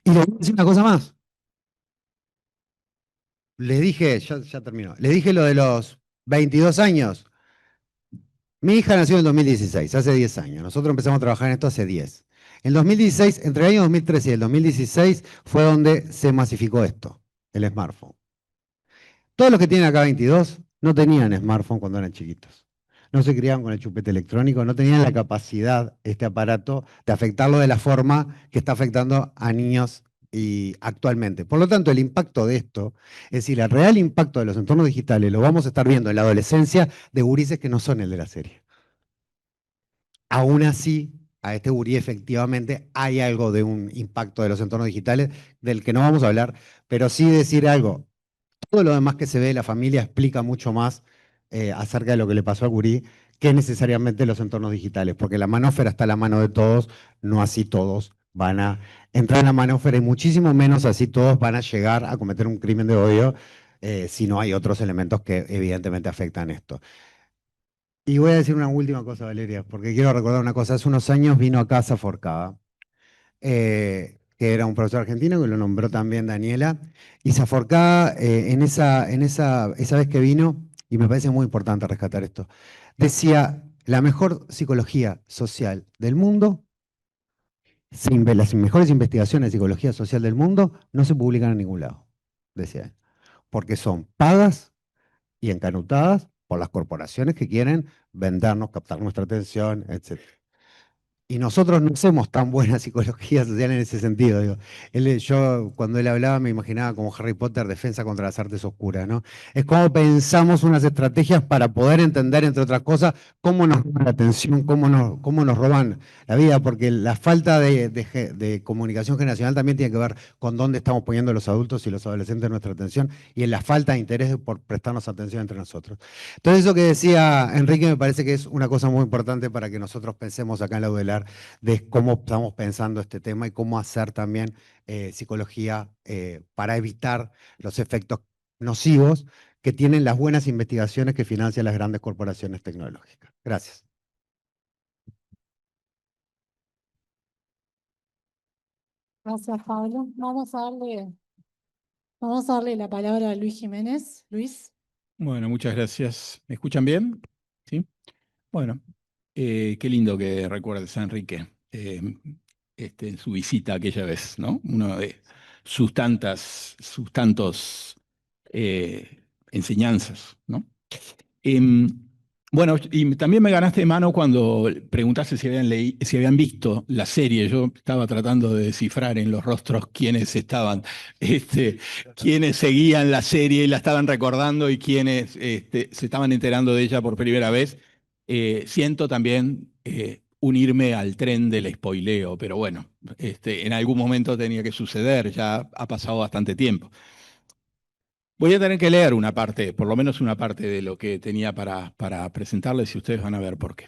Y le voy a decir una cosa más. Les dije, ya terminó, les dije lo de los 22 años. Mi hija nació en el 2016, hace 10 años. Nosotros empezamos a trabajar en esto hace 10. En 2016, entre el año 2013 y el 2016 fue donde se masificó esto, el smartphone. Todos los que tienen acá 22 no tenían smartphone cuando eran chiquitos. No se criaban con el chupete electrónico, no tenían la capacidad, este aparato, de afectarlo de la forma que está afectando a niños y actualmente. Por lo tanto, el impacto de esto, es decir, el real impacto de los entornos digitales, lo vamos a estar viendo en la adolescencia de gurises que no son el de la serie. Aún así, a este gurí efectivamente hay algo de un impacto de los entornos digitales del que no vamos a hablar, pero sí decir algo. Todo lo demás que se ve de la familia explica mucho más acerca de lo que le pasó a Curie, que necesariamente los entornos digitales, porque la manósfera está a la mano de todos, no así todos van a entrar en la manósfera y muchísimo menos así todos van a llegar a cometer un crimen de odio si no hay otros elementos que evidentemente afectan esto. Y voy a decir una última cosa, Valeria, porque quiero recordar una cosa. Hace unos años vino acá Saforcada, que era un profesor argentino, que lo nombró también Daniela, y Saforcada, esa vez que vino, y me parece muy importante rescatar esto, decía, la mejor psicología social del mundo, las mejores investigaciones de psicología social del mundo no se publican en ningún lado, decía él, porque son pagas y encanutadas por las corporaciones que quieren vendernos, captar nuestra atención, etc. Y nosotros no hacemos tan buena psicología social en ese sentido. Digo. Yo, cuando él hablaba, me imaginaba como Harry Potter, defensa contra las artes oscuras, ¿no? Es como pensamos unas estrategias para poder entender, entre otras cosas, cómo nos roban la atención, cómo nos roban la vida, porque la falta de comunicación generacional también tiene que ver con dónde estamos poniendo los adultos y los adolescentes nuestra atención y en la falta de interés por prestarnos atención entre nosotros. Entonces, eso que decía Enrique me parece que es una cosa muy importante para que nosotros pensemos acá en la UDELAR de cómo estamos pensando este tema y cómo hacer también psicología para evitar los efectos nocivos que tienen las buenas investigaciones que financian las grandes corporaciones tecnológicas. Gracias. Gracias, Pablo. Vamos a darle la palabra a Luis Jiménez. Luis. Bueno, muchas gracias. ¿Me escuchan bien? ¿Sí? Bueno, qué lindo que recuerdes a Enrique en su visita aquella vez, ¿no? Uno de sus tantos enseñanzas, ¿no? Em, bueno, y también me ganaste de mano cuando preguntaste si habían visto la serie. Yo estaba tratando de descifrar en los rostros quiénes estaban, quiénes seguían la serie y la estaban recordando y quiénes se estaban enterando de ella por primera vez. Siento también unirme al tren del spoileo, pero bueno, en algún momento tenía que suceder, ya ha pasado bastante tiempo. Voy a tener que leer una parte, por lo menos una parte de lo que tenía para presentarles y ustedes van a ver por qué.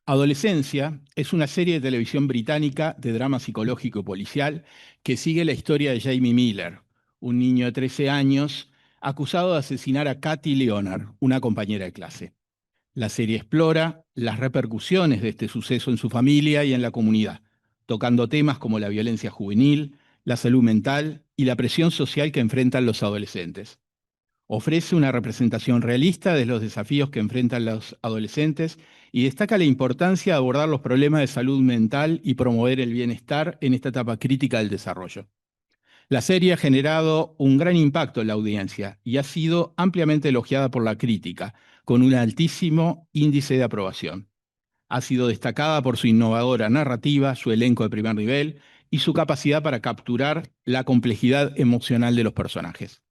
Adolescencia es una serie de televisión británica de drama psicológico y policial que sigue la historia de Jamie Miller, un niño de 13 años acusado de asesinar a Katy Leonard, una compañera de clase. La serie explora las repercusiones de este suceso en su familia y en la comunidad, tocando temas como la violencia juvenil, la salud mental y la presión social que enfrentan los adolescentes. Ofrece una representación realista de los desafíos que enfrentan los adolescentes y destaca la importancia de abordar los problemas de salud mental y promover el bienestar en esta etapa crítica del desarrollo. La serie ha generado un gran impacto en la audiencia y ha sido ampliamente elogiada por la crítica, con un altísimo índice de aprobación. Ha sido destacada por su innovadora narrativa, su elenco de primer nivel y su capacidad para capturar la complejidad emocional de los personajes.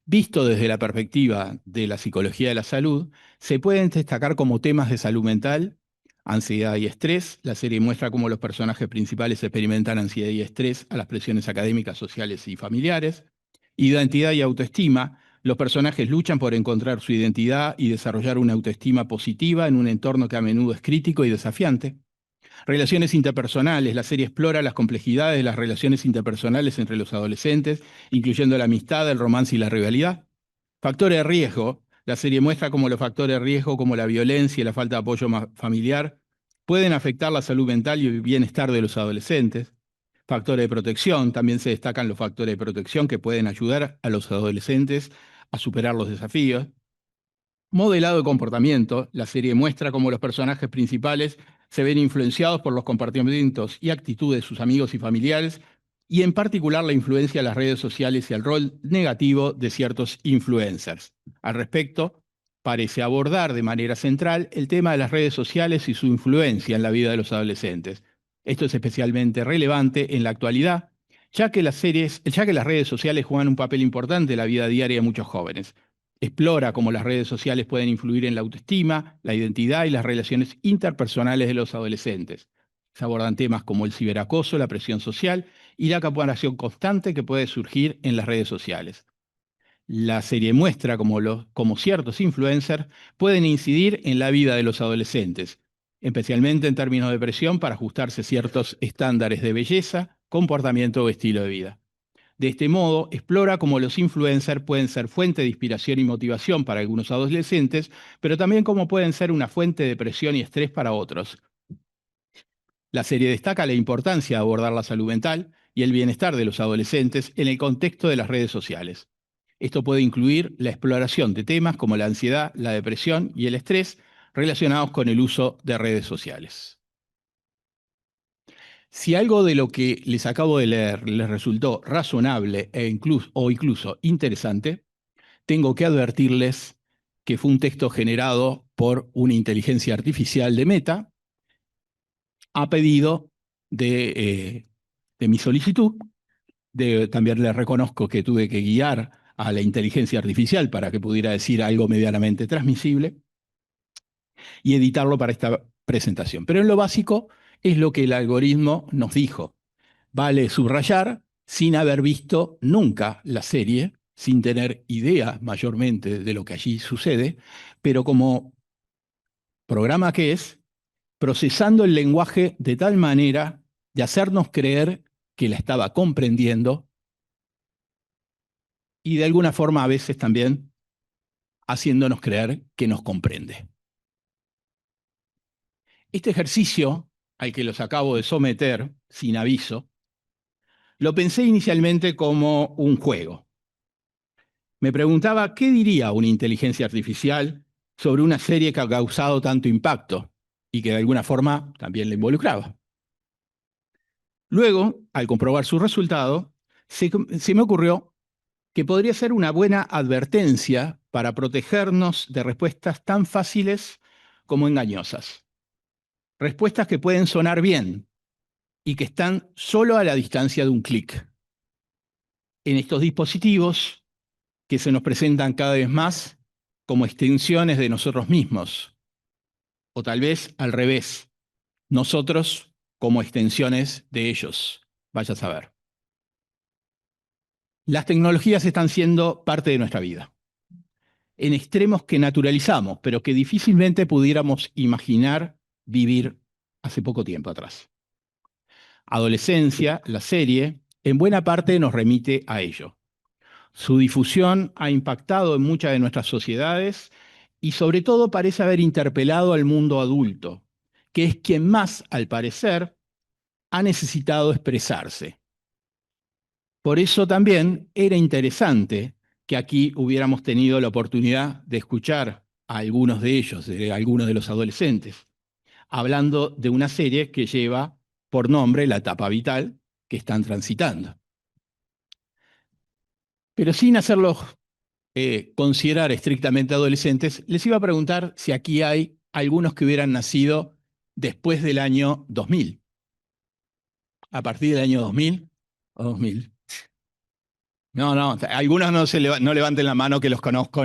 Visto desde la perspectiva de la psicología de la salud, se pueden destacar como temas de salud mental, ansiedad y estrés. La serie muestra cómo los personajes principales experimentan ansiedad y estrés a las presiones académicas, sociales y familiares. Identidad y autoestima. Los personajes luchan por encontrar su identidad y desarrollar una autoestima positiva en un entorno que a menudo es crítico y desafiante. Relaciones interpersonales. La serie explora las complejidades de las relaciones interpersonales entre los adolescentes, incluyendo la amistad, el romance y la rivalidad. Factores de riesgo. La serie muestra cómo los factores de riesgo, como la violencia y la falta de apoyo familiar, pueden afectar la salud mental y el bienestar de los adolescentes. Factores de protección. También se destacan los factores de protección que pueden ayudar a los adolescentes a superar los desafíos. Modelado de comportamiento. La serie muestra cómo los personajes principales se ven influenciados por los comportamientos y actitudes de sus amigos y familiares, y en particular la influencia de las redes sociales y el rol negativo de ciertos influencers. Al respecto, parece abordar de manera central el tema de las redes sociales y su influencia en la vida de los adolescentes. Esto es especialmente relevante en la actualidad, ya que las redes sociales juegan un papel importante en la vida diaria de muchos jóvenes. Explora cómo las redes sociales pueden influir en la autoestima, la identidad y las relaciones interpersonales de los adolescentes. Se abordan temas como el ciberacoso, la presión social y la comparación constante que puede surgir en las redes sociales. La serie muestra cómo ciertos influencers pueden incidir en la vida de los adolescentes, especialmente en términos de presión para ajustarse a ciertos estándares de belleza, comportamiento o estilo de vida. De este modo, explora cómo los influencers pueden ser fuente de inspiración y motivación para algunos adolescentes, pero también cómo pueden ser una fuente de presión y estrés para otros. La serie destaca la importancia de abordar la salud mental y el bienestar de los adolescentes en el contexto de las redes sociales. Esto puede incluir la exploración de temas como la ansiedad, la depresión y el estrés relacionados con el uso de redes sociales. Si algo de lo que les acabo de leer les resultó razonable o incluso interesante, tengo que advertirles que fue un texto generado por una inteligencia artificial de Meta a pedido de mi solicitud. También les reconozco que tuve que guiar a la inteligencia artificial para que pudiera decir algo medianamente transmisible y editarlo para esta presentación. Pero en lo básico es lo que el algoritmo nos dijo. Vale subrayar, sin haber visto nunca la serie, sin tener idea mayormente de lo que allí sucede, pero como programa que es, procesando el lenguaje de tal manera de hacernos creer que la estaba comprendiendo y de alguna forma a veces también haciéndonos creer que nos comprende. Este ejercicio al que los acabo de someter, sin aviso, lo pensé inicialmente como un juego. Me preguntaba qué diría una inteligencia artificial sobre una serie que ha causado tanto impacto y que de alguna forma también la involucraba. Luego, al comprobar su resultado, se me ocurrió que podría ser una buena advertencia para protegernos de respuestas tan fáciles como engañosas. Respuestas que pueden sonar bien y que están solo a la distancia de un clic. En estos dispositivos que se nos presentan cada vez más como extensiones de nosotros mismos. O tal vez al revés, nosotros como extensiones de ellos. Vaya a saber. Las tecnologías están siendo parte de nuestra vida, en extremos que naturalizamos, pero que difícilmente pudiéramos imaginar vivir hace poco tiempo atrás. Adolescencia, la serie, en buena parte nos remite a ello. Su difusión ha impactado en muchas de nuestras sociedades y sobre todo parece haber interpelado al mundo adulto, que es quien más, al parecer, ha necesitado expresarse. Por eso también era interesante que aquí hubiéramos tenido la oportunidad de escuchar a algunos de ellos, de algunos de los adolescentes, hablando de una serie que lleva por nombre la etapa vital que están transitando. Pero sin hacerlos considerar estrictamente adolescentes, les iba a preguntar si aquí hay algunos que hubieran nacido después del año 2000. ¿A partir del año 2000 o 2000? No, algunos no levanten la mano que los conozco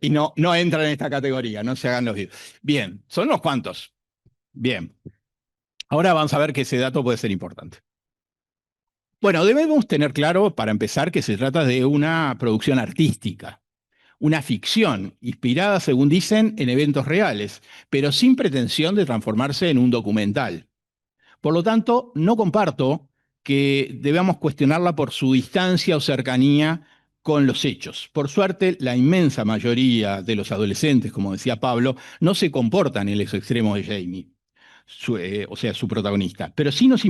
y no entran en esta categoría, no se hagan los vivos. Bien, son unos cuantos. Bien. Ahora vamos a ver que ese dato puede ser importante. Bueno, debemos tener claro, para empezar, que se trata de una producción artística, una ficción inspirada, según dicen, en eventos reales, pero sin pretensión de transformarse en un documental. Por lo tanto, no comparto que debamos cuestionarla por su distancia o cercanía con los hechos. Por suerte, la inmensa mayoría de los adolescentes, como decía Pablo, no se comportan en los extremos de Jamie, su protagonista. Pero si nos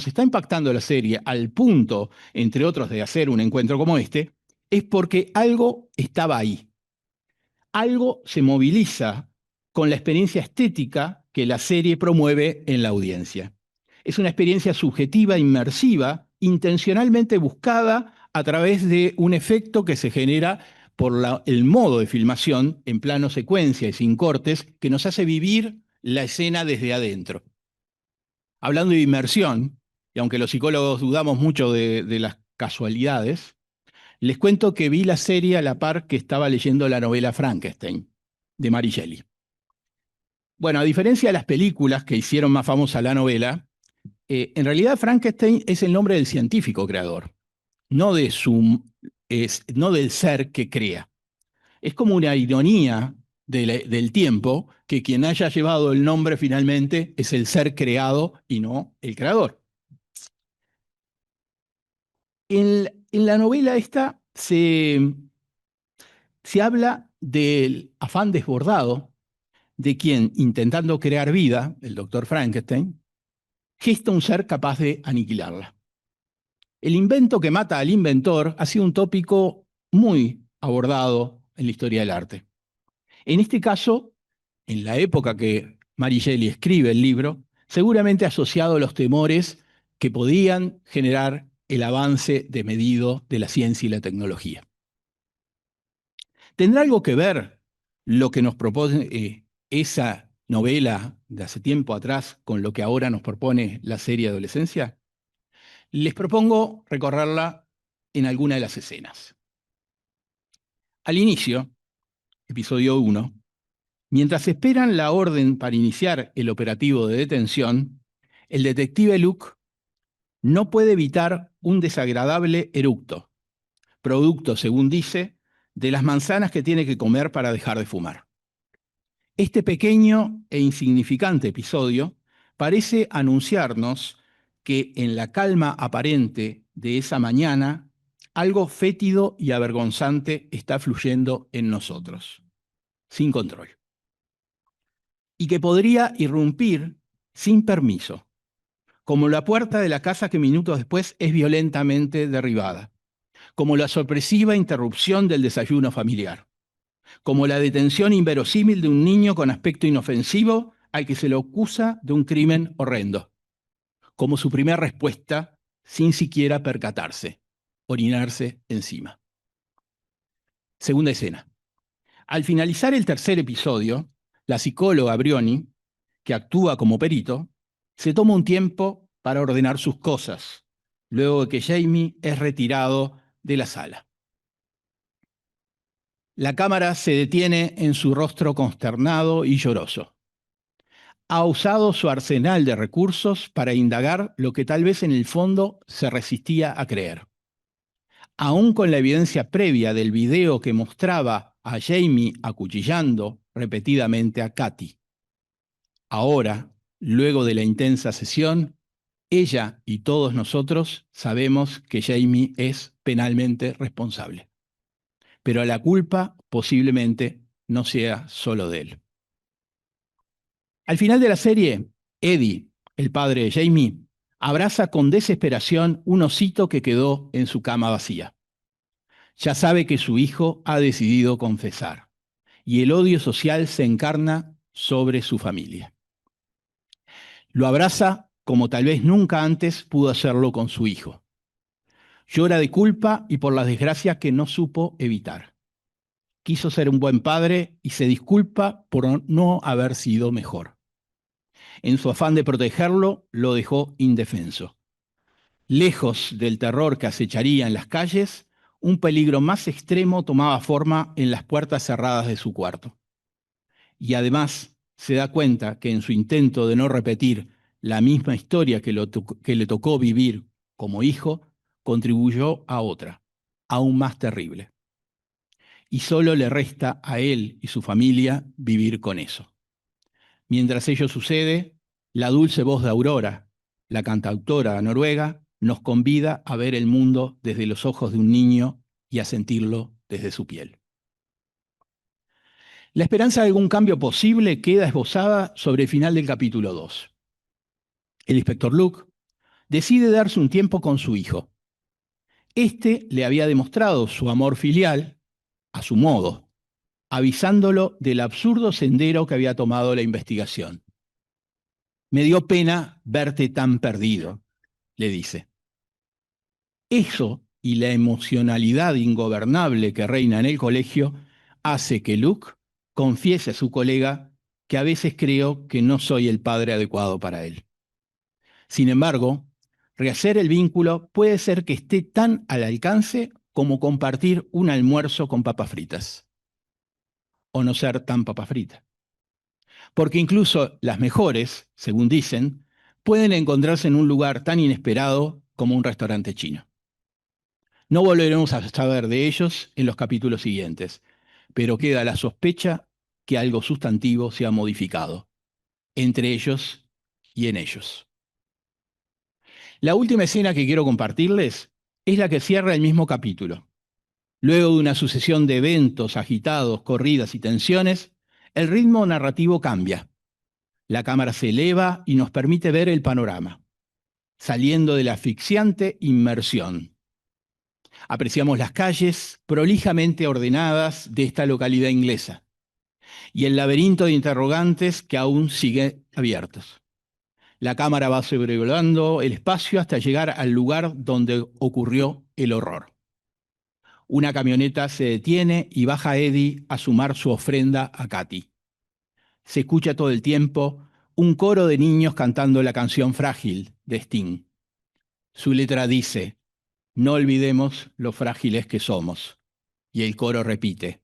está impactando la serie al punto, entre otros, de hacer un encuentro como este, es porque algo estaba ahí. Algo se moviliza con la experiencia estética que la serie promueve en la audiencia. Es una experiencia subjetiva, inmersiva, intencionalmente buscada a través de un efecto que se genera por el modo de filmación en plano secuencia y sin cortes que nos hace vivir la escena desde adentro. Hablando de inmersión, y aunque los psicólogos dudamos mucho de las casualidades, les cuento que vi la serie a la par que estaba leyendo la novela Frankenstein, de Mary Shelley. Bueno, a diferencia de las películas que hicieron más famosa la novela, en realidad Frankenstein es el nombre del científico creador, no de su no del ser que crea. Es como una ironía del tiempo que quien haya llevado el nombre finalmente es el ser creado y no el creador. En la novela esta se habla del afán desbordado de quien, intentando crear vida, el doctor Frankenstein, gesta un ser capaz de aniquilarla. El invento que mata al inventor ha sido un tópico muy abordado en la historia del arte. En este caso, en la época que Mary Shelley escribe el libro, seguramente asociado a los temores que podían generar el avance desmedido de la ciencia y la tecnología. ¿Tendrá algo que ver lo que nos propone esa novela de hace tiempo atrás con lo que ahora nos propone la serie Adolescencia? Les propongo recorrerla en alguna de las escenas. Al inicio, episodio 1, mientras esperan la orden para iniciar el operativo de detención, el detective Luke no puede evitar un desagradable eructo, producto, según dice, de las manzanas que tiene que comer para dejar de fumar. Este pequeño e insignificante episodio parece anunciarnos que en la calma aparente de esa mañana, algo fétido y avergonzante está fluyendo en nosotros, sin control. Y que podría irrumpir sin permiso, como la puerta de la casa que minutos después es violentamente derribada, como la sorpresiva interrupción del desayuno familiar, como la detención inverosímil de un niño con aspecto inofensivo al que se le acusa de un crimen horrendo, como su primera respuesta sin siquiera percatarse, orinarse encima. Segunda escena. Al finalizar el tercer episodio, la psicóloga Brioni, que actúa como perito, se toma un tiempo para ordenar sus cosas, luego de que Jamie es retirado de la sala. La cámara se detiene en su rostro consternado y lloroso. Ha usado su arsenal de recursos para indagar lo que tal vez en el fondo se resistía a creer. Aún con la evidencia previa del video que mostraba a Jamie acuchillando repetidamente a Katy. Ahora, luego de la intensa sesión, ella y todos nosotros sabemos que Jamie es penalmente responsable. Pero la culpa posiblemente no sea solo de él. Al final de la serie, Eddie, el padre de Jamie, abraza con desesperación un osito que quedó en su cama vacía. Ya sabe que su hijo ha decidido confesar y el odio social se encarna sobre su familia. Lo abraza como tal vez nunca antes pudo hacerlo con su hijo. Llora de culpa y por las desgracias que no supo evitar. Quiso ser un buen padre y se disculpa por no haber sido mejor. En su afán de protegerlo, lo dejó indefenso. Lejos del terror que acecharía en las calles, un peligro más extremo tomaba forma en las puertas cerradas de su cuarto. Y además se da cuenta que en su intento de no repetir la misma historia que le tocó vivir como hijo, contribuyó a otra, aún más terrible. Y solo le resta a él y su familia vivir con eso. Mientras ello sucede, la dulce voz de Aurora, la cantautora noruega, nos convida a ver el mundo desde los ojos de un niño y a sentirlo desde su piel. La esperanza de algún cambio posible queda esbozada sobre el final del capítulo 2. El inspector Luke decide darse un tiempo con su hijo. Este le había demostrado su amor filial, a su modo, avisándolo del absurdo sendero que había tomado la investigación. Me dio pena verte tan perdido, le dice. Eso y la emocionalidad ingobernable que reina en el colegio hace que Luke confiese a su colega que a veces creo que no soy el padre adecuado para él. Sin embargo, rehacer el vínculo puede ser que esté tan al alcance como compartir un almuerzo con papas fritas. O no ser tan papa frita. Porque incluso las mejores, según dicen, pueden encontrarse en un lugar tan inesperado como un restaurante chino. No volveremos a saber de ellos en los capítulos siguientes, pero queda la sospecha que algo sustantivo se ha modificado, entre ellos y en ellos. La última escena que quiero compartirles es la que cierra el mismo capítulo. Luego de una sucesión de eventos agitados, corridas y tensiones, el ritmo narrativo cambia. La cámara se eleva y nos permite ver el panorama, saliendo de la asfixiante inmersión. Apreciamos las calles prolijamente ordenadas de esta localidad inglesa y el laberinto de interrogantes que aún sigue abiertos. La cámara va sobrevolando el espacio hasta llegar al lugar donde ocurrió el horror. Una camioneta se detiene y baja Eddie a sumar su ofrenda a Katy. Se escucha todo el tiempo un coro de niños cantando la canción Frágil de Sting. Su letra dice: no olvidemos lo frágiles que somos. Y el coro repite,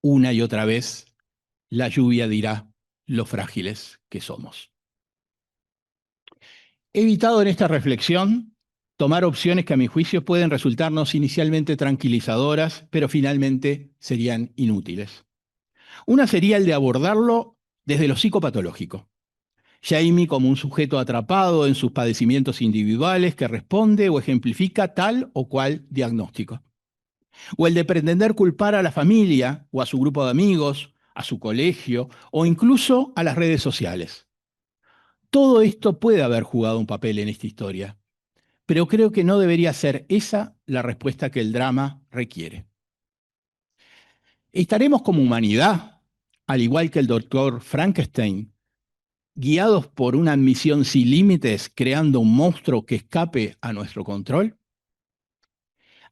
una y otra vez, la lluvia dirá lo frágiles que somos. He evitado en esta reflexión tomar opciones que a mi juicio pueden resultarnos inicialmente tranquilizadoras, pero finalmente serían inútiles. Una sería el de abordarlo desde lo psicopatológico. Jamie como un sujeto atrapado en sus padecimientos individuales que responde o ejemplifica tal o cual diagnóstico. O el de pretender culpar a la familia o a su grupo de amigos, a su colegio o incluso a las redes sociales. Todo esto puede haber jugado un papel en esta historia, pero creo que no debería ser esa la respuesta que el drama requiere. ¿Estaremos como humanidad, al igual que el doctor Frankenstein, guiados por una ambición sin límites, creando un monstruo que escape a nuestro control?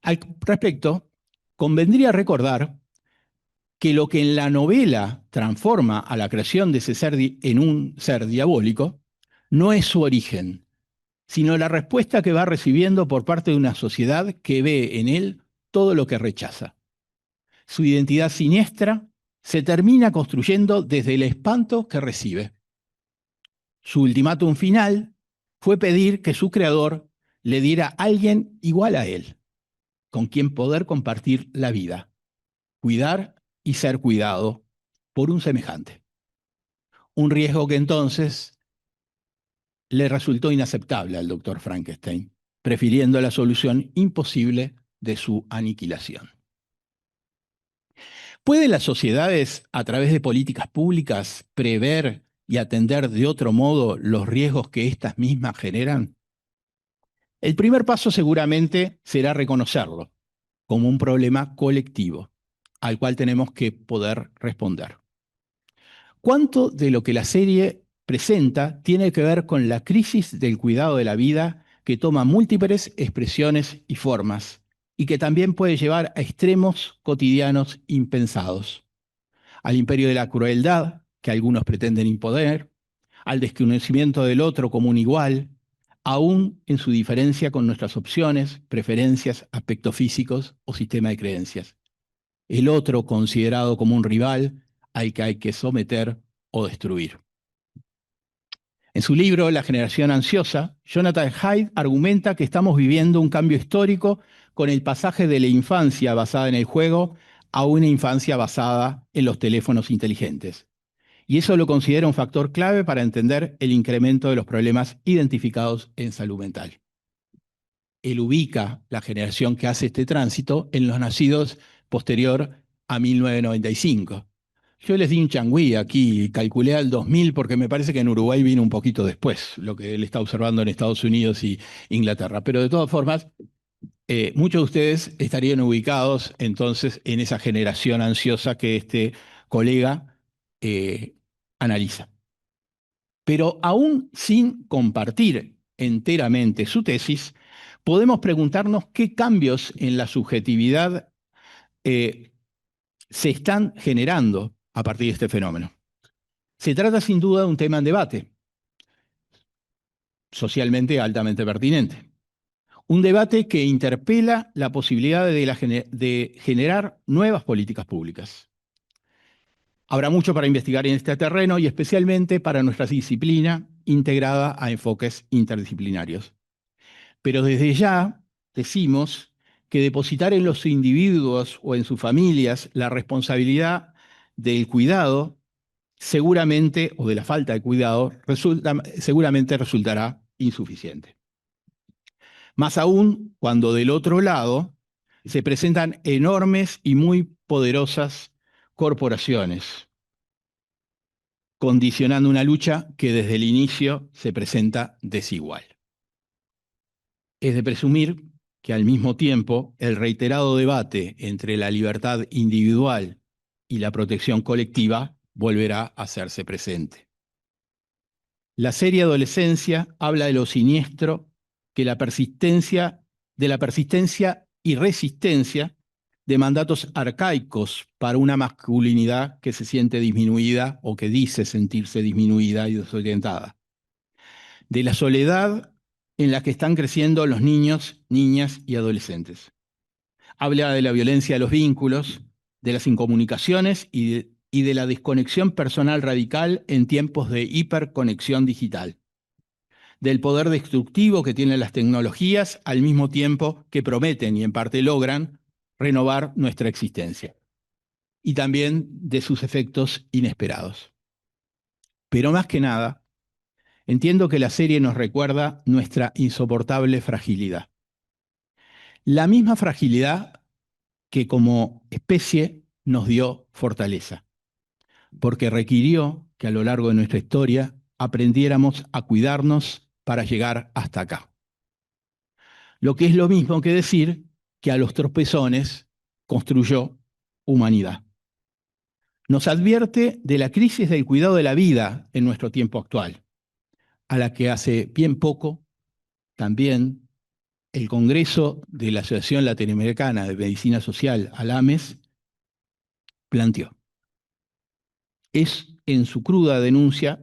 Al respecto, convendría recordar que lo que en la novela transforma a la creación de ese ser en un ser diabólico no es su origen, sino la respuesta que va recibiendo por parte de una sociedad que ve en él todo lo que rechaza. Su identidad siniestra se termina construyendo desde el espanto que recibe. Su ultimátum final fue pedir que su creador le diera a alguien igual a él, con quien poder compartir la vida, cuidar y ser cuidado por un semejante. Un riesgo que entonces le resultó inaceptable al doctor Frankenstein, prefiriendo la solución imposible de su aniquilación. ¿Pueden las sociedades, a través de políticas públicas, prever y atender de otro modo los riesgos que éstas mismas generan? El primer paso seguramente será reconocerlo como un problema colectivo, al cual tenemos que poder responder. ¿Cuánto de lo que la serie presenta tiene que ver con la crisis del cuidado de la vida que toma múltiples expresiones y formas y que también puede llevar a extremos cotidianos impensados? Al imperio de la crueldad, que algunos pretenden imponer, al desconocimiento del otro como un igual, aún en su diferencia con nuestras opciones, preferencias, aspectos físicos o sistema de creencias. El otro considerado como un rival al que hay que someter o destruir. En su libro La generación ansiosa, Jonathan Haidt argumenta que estamos viviendo un cambio histórico con el pasaje de la infancia basada en el juego a una infancia basada en los teléfonos inteligentes. Y eso lo considera un factor clave para entender el incremento de los problemas identificados en salud mental. Él ubica la generación que hace este tránsito en los nacidos posterior a 1995. Yo les di un changüí aquí, calculé al 2000 porque me parece que en Uruguay vino un poquito después, lo que él está observando en Estados Unidos y Inglaterra. Pero de todas formas, muchos de ustedes estarían ubicados entonces en esa generación ansiosa que este colega analiza. Pero aún sin compartir enteramente su tesis, podemos preguntarnos qué cambios en la subjetividad se están generando a partir de este fenómeno. Se trata sin duda de un tema en debate, socialmente altamente pertinente. Un debate que interpela la posibilidad de generar nuevas políticas públicas. Habrá mucho para investigar en este terreno y especialmente para nuestra disciplina integrada a enfoques interdisciplinarios. Pero desde ya decimos que depositar en los individuos o en sus familias la responsabilidad del cuidado, seguramente, o de la falta de cuidado, seguramente resultará insuficiente. Más aún cuando del otro lado se presentan enormes y muy poderosas corporaciones, condicionando una lucha que desde el inicio se presenta desigual. Es de presumir que al mismo tiempo el reiterado debate entre la libertad individual y la protección colectiva volverá a hacerse presente. La serie Adolescencia habla de lo siniestro que de la persistencia y resistencia de mandatos arcaicos para una masculinidad que se siente disminuida o que dice sentirse disminuida y desorientada. De la soledad en la que están creciendo los niños, niñas y adolescentes. Habla de la violencia de los vínculos, de las incomunicaciones y de la desconexión personal radical en tiempos de hiperconexión digital. Del poder destructivo que tienen las tecnologías al mismo tiempo que prometen y en parte logran renovar nuestra existencia. Y también de sus efectos inesperados. Pero más que nada, entiendo que la serie nos recuerda nuestra insoportable fragilidad. La misma fragilidad que como especie nos dio fortaleza, porque requirió que a lo largo de nuestra historia aprendiéramos a cuidarnos para llegar hasta acá. Lo que es lo mismo que decir que a los tropezones construyó humanidad. Nos advierte de la crisis del cuidado de la vida en nuestro tiempo actual, a la que hace bien poco también el Congreso de la Asociación Latinoamericana de Medicina Social, ALAMES, planteó. Es en su cruda denuncia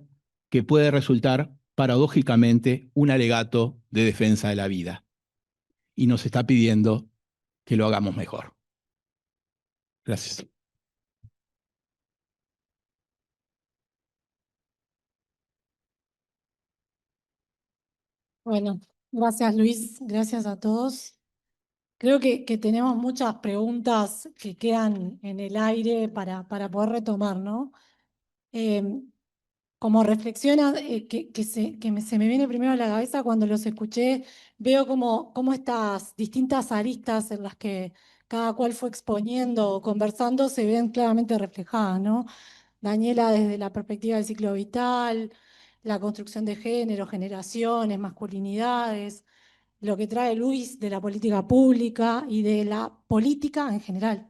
que puede resultar paradójicamente un alegato de defensa de la vida y nos está pidiendo que lo hagamos mejor. Gracias. Bueno, gracias Luis, gracias a todos. Creo que tenemos muchas preguntas que quedan en el aire para poder retomar, ¿no? Como reflexiona, se me viene primero a la cabeza cuando los escuché, veo cómo estas distintas aristas en las que cada cual fue exponiendo o conversando se ven claramente reflejadas, ¿no? Daniela desde la perspectiva del ciclo vital, la construcción de género, generaciones, masculinidades, lo que trae Luis de la política pública y de la política en general.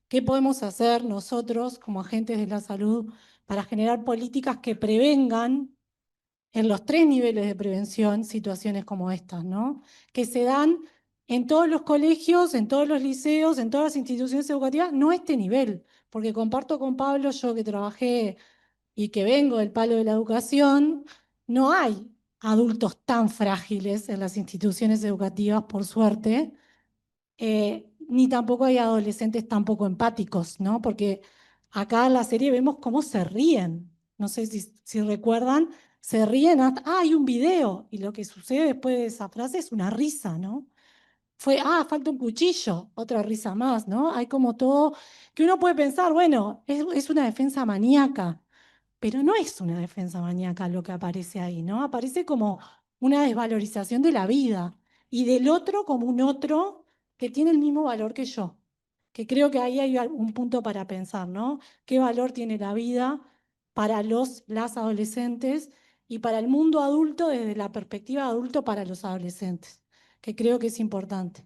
¿Qué podemos hacer nosotros como agentes de la salud para generar políticas que prevengan en los 3 niveles de prevención situaciones como estas, ¿no? Que se dan en todos los colegios, en todos los liceos, en todas las instituciones educativas, no a este nivel, porque comparto con Pablo, yo que trabajé y que vengo del palo de la educación, no hay adultos tan frágiles en las instituciones educativas, por suerte, ni tampoco hay adolescentes tan poco empáticos, ¿no? Porque acá en la serie vemos cómo se ríen. No sé si recuerdan, se ríen hasta, hay un video, y lo que sucede después de esa frase es una risa, ¿no? Falta un cuchillo, otra risa más, ¿no? Hay como todo, que uno puede pensar, bueno, es una defensa maníaca, pero no es una defensa maníaca lo que aparece ahí, ¿no? Aparece como una desvalorización de la vida y del otro como un otro que tiene el mismo valor que yo, que creo que ahí hay un punto para pensar, ¿no? ¿Qué valor tiene la vida para las adolescentes y para el mundo adulto desde la perspectiva de adulto para los adolescentes? Que creo que es importante.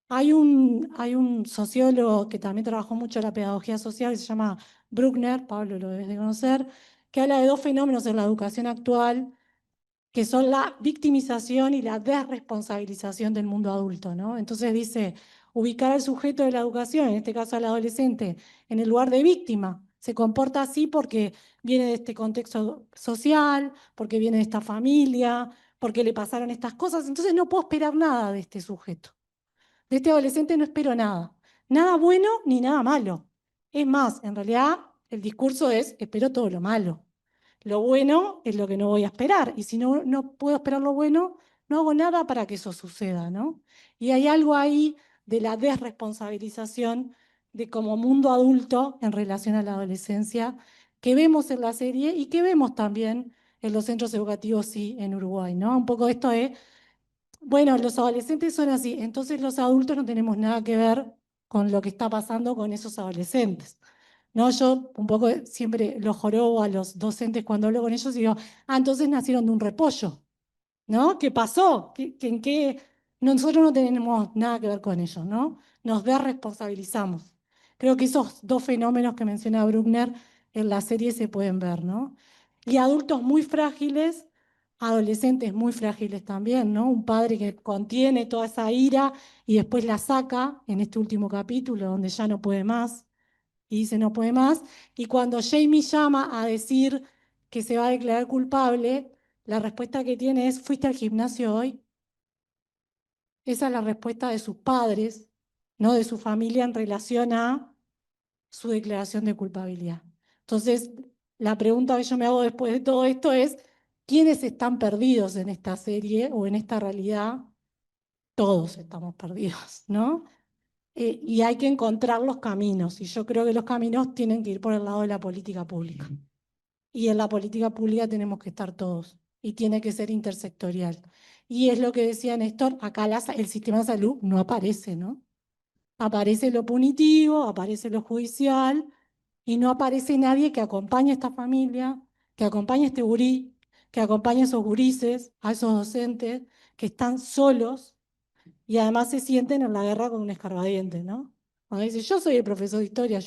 Hay un sociólogo que también trabajó mucho en la pedagogía social, que se llama Bruckner, Pablo lo debes de conocer, que habla de 2 fenómenos en la educación actual, que son la victimización y la desresponsabilización del mundo adulto, ¿no? Entonces dice, ubicar al sujeto de la educación, en este caso al adolescente, en el lugar de víctima. Se comporta así porque viene de este contexto social, porque viene de esta familia, porque le pasaron estas cosas, entonces no puedo esperar nada de este sujeto. De este adolescente no espero nada. Nada bueno ni nada malo. Es más, en realidad el discurso es, espero todo lo malo. Lo bueno es lo que no voy a esperar. Y si no puedo esperar lo bueno, no hago nada para que eso suceda, ¿no? Y hay algo ahí de la desresponsabilización de como mundo adulto en relación a la adolescencia que vemos en la serie y que vemos también en los centros educativos, sí, en Uruguay, ¿no? Un poco esto es, bueno, los adolescentes son así, entonces los adultos no tenemos nada que ver con lo que está pasando con esos adolescentes. No, yo un poco siempre los jorobo a los docentes cuando hablo con ellos y digo, entonces nacieron de un repollo, ¿no? ¿Qué pasó? ¿En qué? Nosotros no tenemos nada que ver con ellos, ¿no? Nos desresponsabilizamos. Creo que esos dos fenómenos que menciona Bruckner en la serie se pueden ver, ¿no? Y adultos muy frágiles, adolescentes muy frágiles también, ¿no? Un padre que contiene toda esa ira y después la saca en este último capítulo donde ya no puede más y dice no puede más. Y cuando Jamie llama a decir que se va a declarar culpable, la respuesta que tiene es, ¿fuiste al gimnasio hoy? Esa es la respuesta de sus padres, no de su familia en relación a su declaración de culpabilidad. Entonces, la pregunta que yo me hago después de todo esto es, ¿quiénes están perdidos en esta serie o en esta realidad? Todos estamos perdidos, ¿no? Y hay que encontrar los caminos, y yo creo que los caminos tienen que ir por el lado de la política pública. Y en la política pública tenemos que estar todos, y tiene que ser intersectorial. Y es lo que decía Néstor, acá el sistema de salud no aparece, ¿no? Aparece lo punitivo, aparece lo judicial, y no aparece nadie que acompañe a esta familia, que acompañe a este gurí, que acompañe a esos gurises, a esos docentes que están solos y además se sienten en la guerra con un escarbadiente, ¿no? Cuando dice, yo soy el profesor de historia,